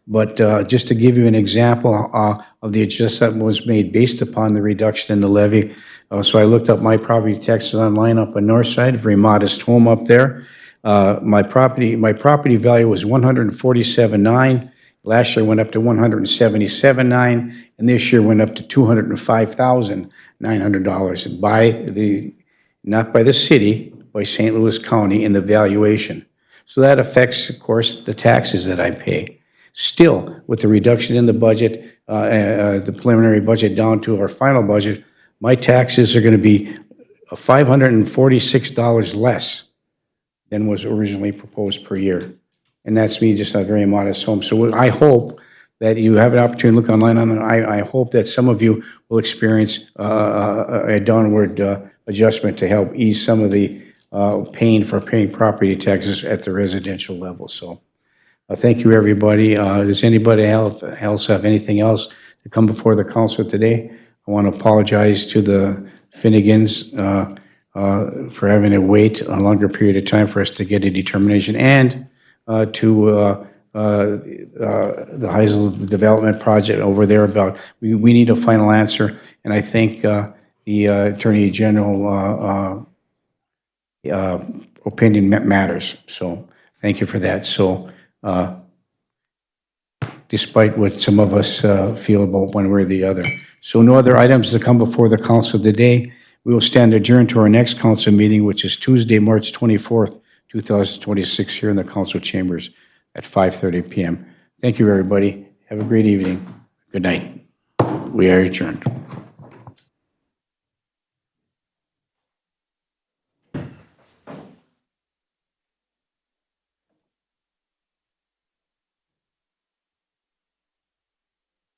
But just to give you an example of the adjustment that was made based upon the reduction in the levy, So I looked up my property taxes online up on North Side, very modest home up there. My property value was $147,900. Last year went up to $177,900, and this year went up to $205,900. And not by the city, by St. Louis County in the valuation. So that affects, of course, the taxes that I pay. Still, with the reduction in the budget, the preliminary budget down to our final budget, my taxes are going to be $546 less than was originally proposed per year. And that's me, just a very modest home. So I hope that you have an opportunity to look online on it. I hope that some of you will experience a downward adjustment to help ease some of the pain for paying property taxes at the residential level. So thank you, everybody. Does anybody else have anything else to come before the council today? I want to apologize to the Finnegans for having to wait a longer period of time for us to get a determination, and to the Heisel Development Project over there about, we need a final answer, and I think the Attorney General opinion matters. So thank you for that. So despite what some of us feel about one way or the other. So no other items to come before the council today. We will stand adjourned to our next council meeting, which is Tuesday, March 24th, 2026, here in the council chambers at 5:30 p.m. Thank you, everybody. Have a great evening. Good night. We are adjourned.